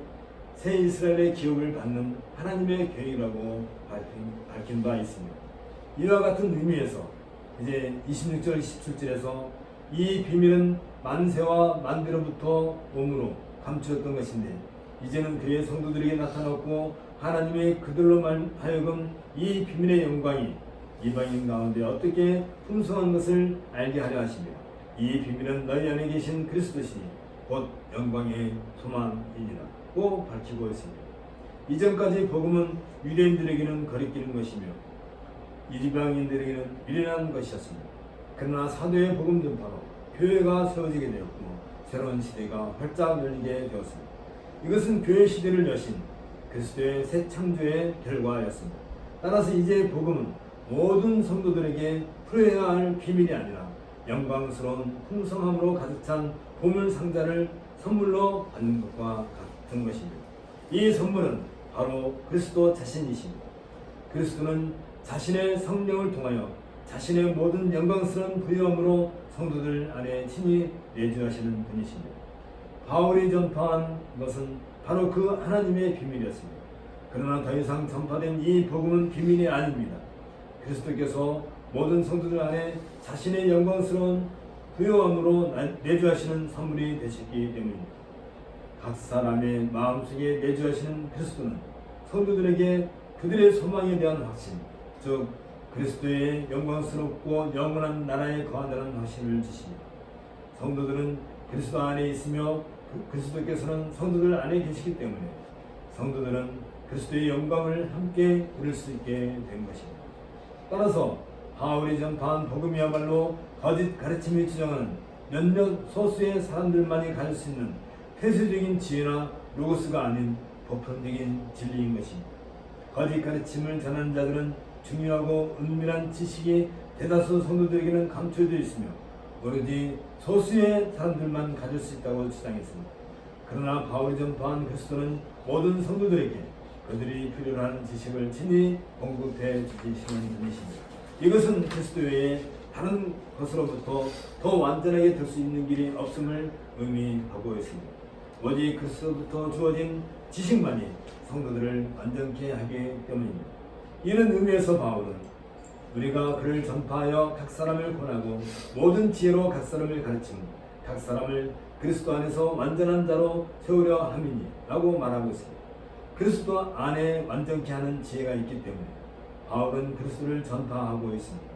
새 이스라엘의 기업을 받는 하나님의 계획이라고 밝힌 바 있습니다. 이와 같은 의미에서 이제 26절 27절에서 이 비밀은 만세와 만대로부터 몸으로 감추었던 것인데 이제는 그의 성도들에게 나타났고 하나님의 그들로 하여금 이 비밀의 영광이 이방인 가운데 어떻게 풍성한 것을 알게 하려 하시며 이 비밀은 너희 안에 계신 그리스도시니 곧 영광의 소망이니라 고 밝히고 있습니다. 이전까지 복음은 유대인들에게는 거리끼는 것이며 이방인들에게는 미련한 것이었습니다. 그러나 사도의 복음 전파로 교회가 세워지게 되었고 새로운 시대가 활짝 열리게 되었습니다. 이것은 교회 시대를 여신 그리스도의 새 창조의 결과였습니다. 따라서 이제 복음은 모든 성도들에게 풀어야 할 비밀이 아니라 영광스러운 풍성함으로 가득 찬 보물 상자를 선물로 받는 것과 같은 것입니다. 이 선물은 바로 그리스도 자신이십니다. 그리스도는 자신의 성령을 통하여 자신의 모든 영광스러운 부유함으로 성도들 안에 친히 내주하시는 분이십니다. 바울이 전파한 것은 바로 그 하나님의 비밀이었습니다. 그러나 더 이상 전파된 이 복음은 비밀이 아닙니다. 그리스도께서 모든 성도들 안에 자신의 영광스러운 부요함으로 내주하시는 선물이 되셨기 때문입니다. 각 사람의 마음속에 내주하시는 그리스도는 성도들에게 그들의 소망에 대한 확신, 즉 그리스도의 영광스럽고 영원한 나라에 거한다는 확신을 주십니다. 성도들은 그리스도 안에 있으며 그리스도께서는 성도들 안에 계시기 때문에 성도들은 그리스도의 영광을 함께 누릴 수 있게 된 것입니다. 따라서 바울이 전파한 복음이야말로 거짓 가르침이 주장하는 몇몇 소수의 사람들만이 가질 수 있는 폐쇄적인 지혜나 로고스가 아닌 보편적인 진리인 것입니다. 거짓 가르침을 전하는 자들은 중요하고 은밀한 지식이 대다수 성도들에게는 감춰져 있으며 오로지 소수의 사람들만 가질 수 있다고 주장했습니다. 그러나 바울이 전파한 그리스도는 모든 성도들에게 그들이 필요로 하는 지식을 친히 공급해 주시는 분이십니다. 이것은 그리스도 외에 다른 것으로부터 더 완전하게 될 수 있는 길이 없음을 의미하고 있습니다. 오직 그리스도부터 주어진 지식만이 성도들을 완전케 하기 때문입니다. 이런 의미에서 바울은 우리가 그를 전파하여 각 사람을 권하고 모든 지혜로 각 사람을 가르치는 각 사람을 그리스도 안에서 완전한 자로 세우려 함이니 라고 말하고 있습니다. 그리스도 안에 완전케 하는 지혜가 있기 때문에 바울은 그리스도를 전파하고 있습니다.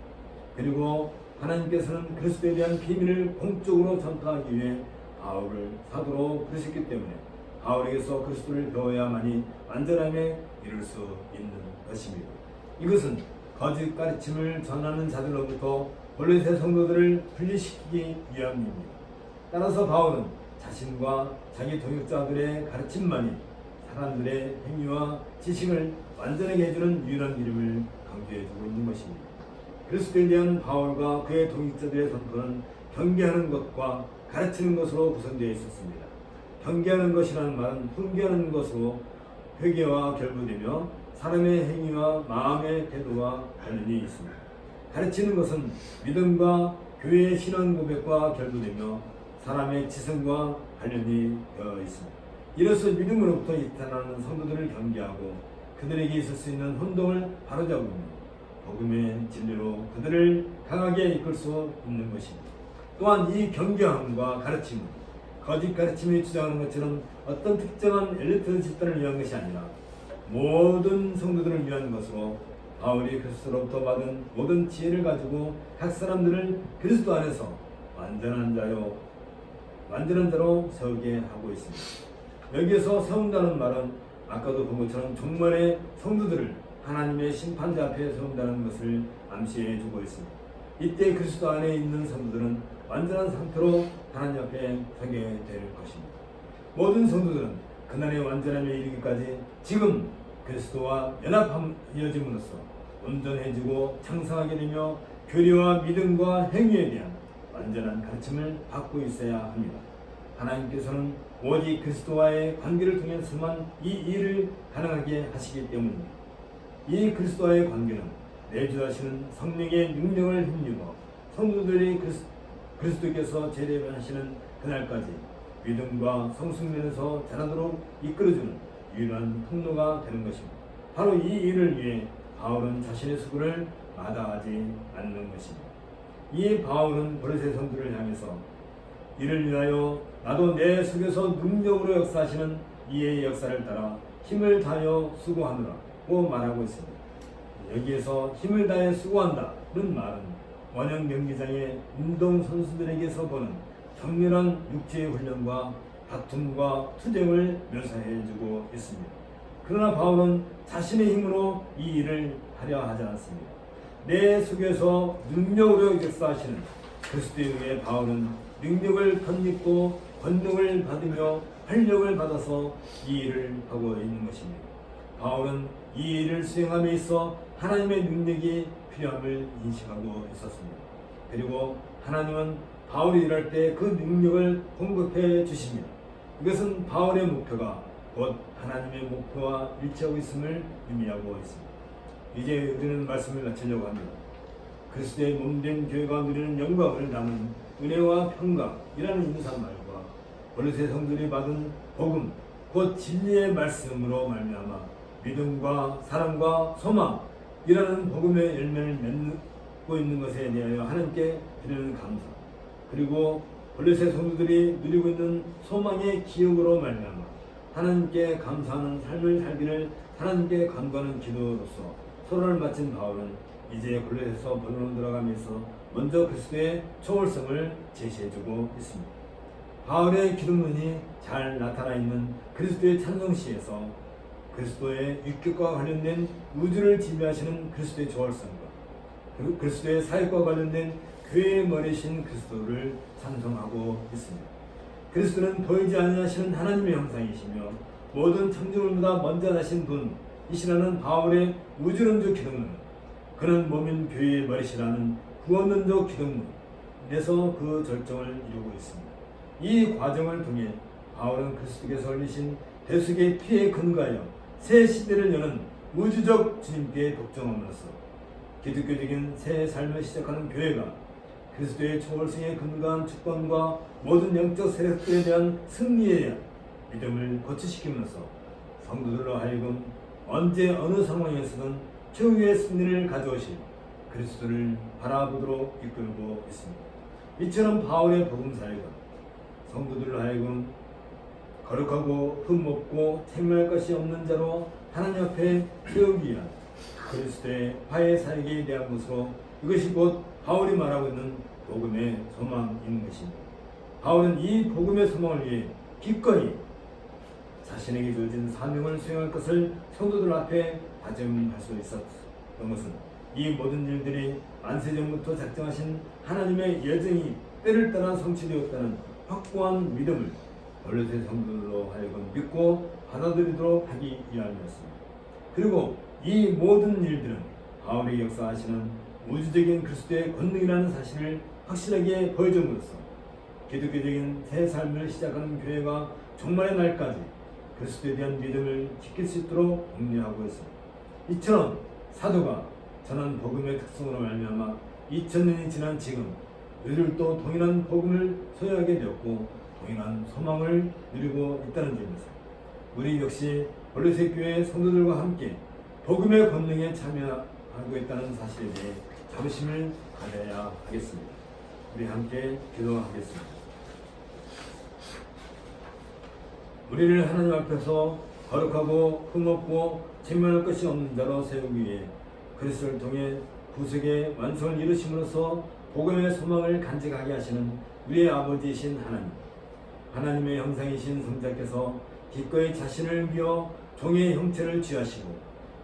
그리고 하나님께서는 그리스도에 대한 비밀을 공적으로 전파하기 위해 바울을 사도로 부르셨기 때문에 바울에게서 그리스도를 배워야만이 완전함에 이룰 수 있는 것입니다. 이것은 거짓 가르침을 전하는 자들로부터 골로새 성도들을 분리시키기 위함입니다. 따라서 바울은 자신과 자기 동역자들의 가르침만이 사람들의 행위와 지식을 완전하게 해주는 유일한 이름을 강조해주고 있는 것입니다. 그리스도에 대한 바울과 그의 동역자들의 선포는 경계하는 것과 가르치는 것으로 구성되어 있었습니다. 경계하는 것이라는 말은 훈계하는 것으로 회개와 결부되며 사람의 행위와 마음의 태도와 관련이 있습니다. 가르치는 것은 믿음과 교회의 신앙 고백과 결부되며 사람의 지성과 관련이 되어 있습니다. 이로써 믿음으로부터 이탈하는 성도들을 경계하고 그들에게 있을 수 있는 혼동을 바로잡으며 복음의 진리로 그들을 강하게 이끌 수 있는 것입니다. 또한 이 경계함과 가르침은 거짓 가르침이 주장하는 것처럼 어떤 특정한 엘리트 집단을 위한 것이 아니라 모든 성도들을 위한 것으로 바울이 그리스도로부터 받은 모든 지혜를 가지고 각 사람들을 그리스도 안에서 완전한 자로 세우게 하고 있습니다. 여기에서 세운다는 말은 아까도 본 것처럼 종말의 성도들을 하나님의 심판자 앞에 세운다는 것을 암시해 주고 있습니다. 이때 그리스도 안에 있는 성도들은 완전한 상태로 하나님 앞에 서게 될 것입니다. 모든 성도들은 그날의 완전함에 이르기까지 지금 그리스도와 연합하여짐으로써 온전해지고 창성하게 되며 교리와 믿음과 행위에 대한 완전한 가르침을 받고 있어야 합니다. 하나님께서는 오직 그리스도와의 관계를 통해서만 이 일을 가능하게 하시기 때문입니다. 이 그리스도와의 관계는 내주하시는 성령의 능력을 힘입어 성도들이 그리스도께서 재림하시는 그날까지 믿음과 성숙면에서 자라도록 이끌어주는 유일한 통로가 되는 것입니다. 바로 이 일을 위해 바울은 자신의 수고를 마다하지 않는 것입니다. 이 바울은 고린도 성도를 향해서 이를 위하여 나도 내 속에서 능력으로 역사하시는 이의 역사를 따라 힘을 다하여 수고하느라고 말하고 있습니다. 여기에서 힘을 다해 수고한다는 말은 원형 경기장의 운동 선수들에게서 보는 격렬한 육체의 훈련과 다툼과 투쟁을 묘사해주고 있습니다. 그러나 바울은 자신의 힘으로 이 일을 하려 하지 않습니다. 내 속에서 능력으로 역사하시는 그리스도에 의해 바울은 능력을 덧입고 권능을 받으며 활력을 받아서 이 일을 하고 있는 것입니다. 바울은 이 일을 수행함에 있어 하나님의 능력이 필요함을 인식하고 있었습니다. 그리고 하나님은 바울이 일할 때 그 능력을 공급해 주십니다. 이것은 바울의 목표가 곧 하나님의 목표와 일치하고 있음을 의미하고 있습니다. 이제 우리는 말씀을 마치려고 합니다. 그리스도의 몸된 교회가 누리는 영광을 나눈 은혜와 평강이라는 인사말과 고린도 성도들이 받은 복음 곧 진리의 말씀으로 말미암아 믿음과 사랑과 소망이라는 복음의 열매를 맺고 있는 것에 대하여 하나님께 드리는 감사, 그리고 고린도 성도들이 누리고 있는 소망의 기억으로 말미암아 하나님께 감사하는 삶을 살기를 하나님께 간구하는 기도로서 서로를 마친 바울은 이제 고린도서 본론으로 들어가면서 먼저 그리스도의 초월성을 제시해주고 있습니다. 바울의 기도문이 잘 나타나 있는 그리스도의 찬송시에서 그리스도의 육격과 관련된 우주를 지배하시는 그리스도의 초월성과 그리고 그리스도의 사역과 관련된 교회의 머리신 그리스도를 찬송하고 있습니다. 그리스도는 보이지 아니하시는 하나님의 형상이시며 모든 창조물보다 먼저 나신 분이시라는 바울의 우주론적 기독론, 그는 몸인 교회의 머리시라는 구원론적 기독론에서 그 절정을 이루고 있습니다. 이 과정을 통해 바울은 그리스도께서 흘리신 대속의 피에 근거하여 새 시대를 여는 우주적 주님께 독점함으로써 기독교적인 새 삶을 시작하는 교회가 그리스도의 초월성에 근거한 주권과 모든 영적 세력들에 대한 승리에 대한 믿음을 거치시키면서 성도들로 하여금 언제 어느 상황에서든 최후의 승리를 가져오실 그리스도를 바라보도록 이끌고 있습니다. 이처럼 바울의 복음 사역은 성도들로 하여금 거룩하고 흠없고 책망할 것이 없는 자로 하나님 앞에 세우기 위한 그리스도의 화해 사역에 대한 것으로 이것이 곧 바울이 말하고 있는 복음의 소망인 것입니다. 바울은 이 복음의 소망을 위해 기꺼이 자신에게 주어진 사명을 수행할 것을 성도들 앞에 다짐할 수 있었던 것은 이 모든 일들이 만세전부터 작정하신 하나님의 예정이 때를 따라 성취되었다는 확고한 믿음을 고린도 성도들로 하여금 믿고 받아들이도록 하기 위함이었습니다. 그리고 이 모든 일들은 바울이 역사하시는 우주적인 그리스도의 권능이라는 사실을 확실하게 보여줌으로써 기독교적인 새 삶을 시작하는 교회가 종말의 날까지 그리스도에 대한 믿음을 지킬 수 있도록 독려하고 있습니다. 이처럼 사도가 전한 복음의 특성으로 말미암아 2000년이 지난 지금 우리들도 동일한 복음을 소유하게 되었고 동일한 소망을 누리고 있다는 점에서 우리 역시 고린도 교회 성도들과 함께 복음의 권능에 참여하고 있다는 사실에 대해 자부심을 가져야 하겠습니다. 우리 함께 기도하겠습니다. 우리를 하나님 앞에서 거룩하고 흠없고 책망할 것이 없는 자로 세우기 위해 그리스도를 통해 구속의 완성을 이루심으로써 복음의 소망을 간직하게 하시는 우리의 아버지이신 하나님, 하나님의 형상이신 성자께서 기꺼이 자신을 비워 종의 형체를 취하시고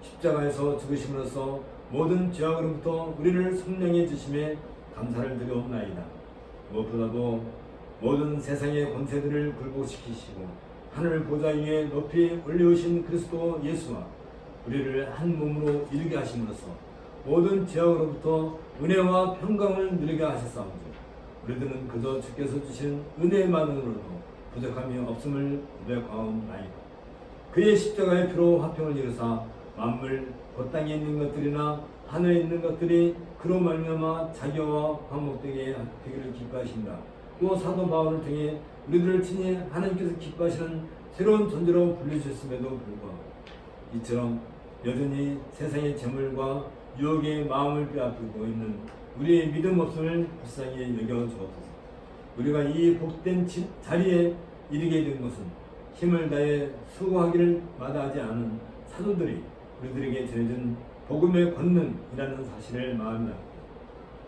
십자가에서 죽으심으로써 모든 죄악으로부터 우리를 속량해 주심에 감사를 드려옵나이다. 무엇보다도 모든 세상의 권세들을 굴복시키시고 하늘 보좌 위에 높이 올려오신 그리스도 예수와 우리를 한 몸으로 이루게 하심으로써 모든 죄악으로부터 은혜와 평강을 누리게 하셨사오니 우리들은 그저 주께서 주신 은혜만으로도 부족함이 없음을 고백하옵나이다. 그의 십자가의 피로 화평을 이루사 만물 곧 땅에 있는 것들이나 하늘에 있는 것들이 그로 말미암아 자기와 화목되게 되기를 기뻐하신다. 또 사도 바울을 통해 우리들을 친히 하나님께서 기뻐하시는 새로운 존재로 불리셨음에도 불구하고 이처럼 여전히 세상의 재물과 유혹의 마음을 빼앗기고 있는 우리의 믿음 없음을 불쌍히 여겨 주옵소서. 우리가 이 복된 자리에 이르게 된 것은 힘을 다해 수고하기를 마다하지 않은 사도들이 우리들에게 전해준 복음의 권능이라는 사실을 말합니다.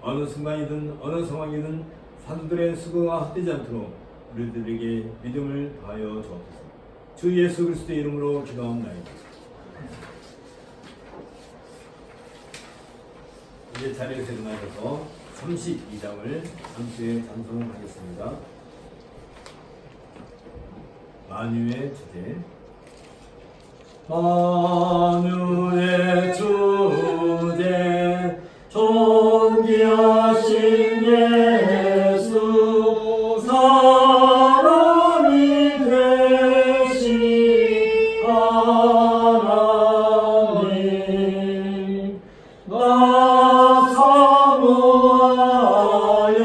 어느 순간이든 어느 상황이든 사도들의 수고가 헛되지 않도록 우리들에게 믿음을 더하여 주옵소서. 주 예수 그리스도의 이름으로 기도합나이다. 이제 자리에서 일어나셔서 32장을 함께 찬송하겠습니다. 만유의 주제. 만유의 주제 존귀하신 예수 사람이 되신 하나님 나 사모하여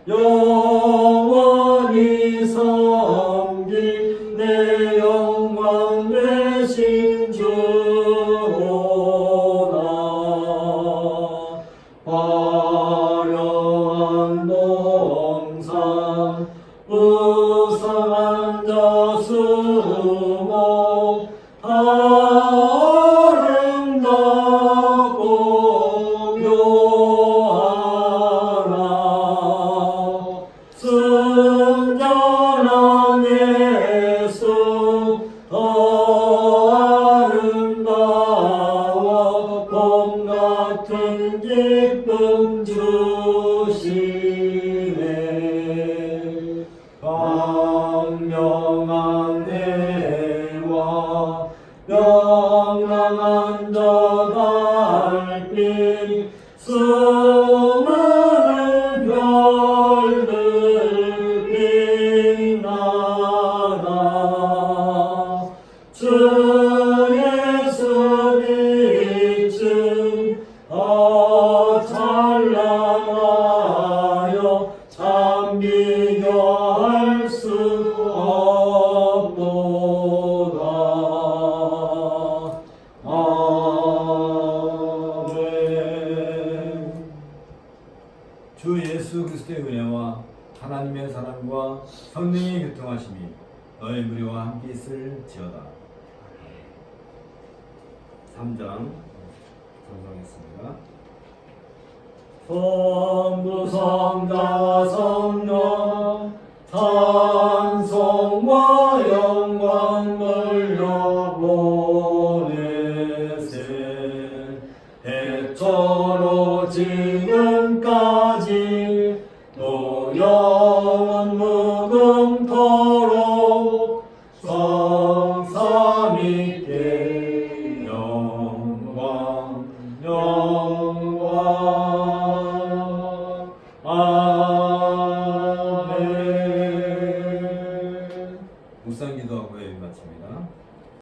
영원히 섬길 내 영광 되신 주오나 화려한 동상 우상한 저수목 아름답고 묘하나 순전한 예수 더 아름다워 봄 같은 기쁨 주시네 광명한 해와 명랑한 저 달빛 수많은 별들 빛나나 주 예수 빛은 찬란하여 참 비교할 수 없도다. 아멘. 주 예수 그리스도의 은혜와 하나님의 사랑과 성령의 교통하심이 너의 무리와 함께 있을지어다. 3장 찬송하겠습니다. 성부 성자와 성령 찬송과 영광 돌려보내세 해초로 지금까지 또 영원 무궁토록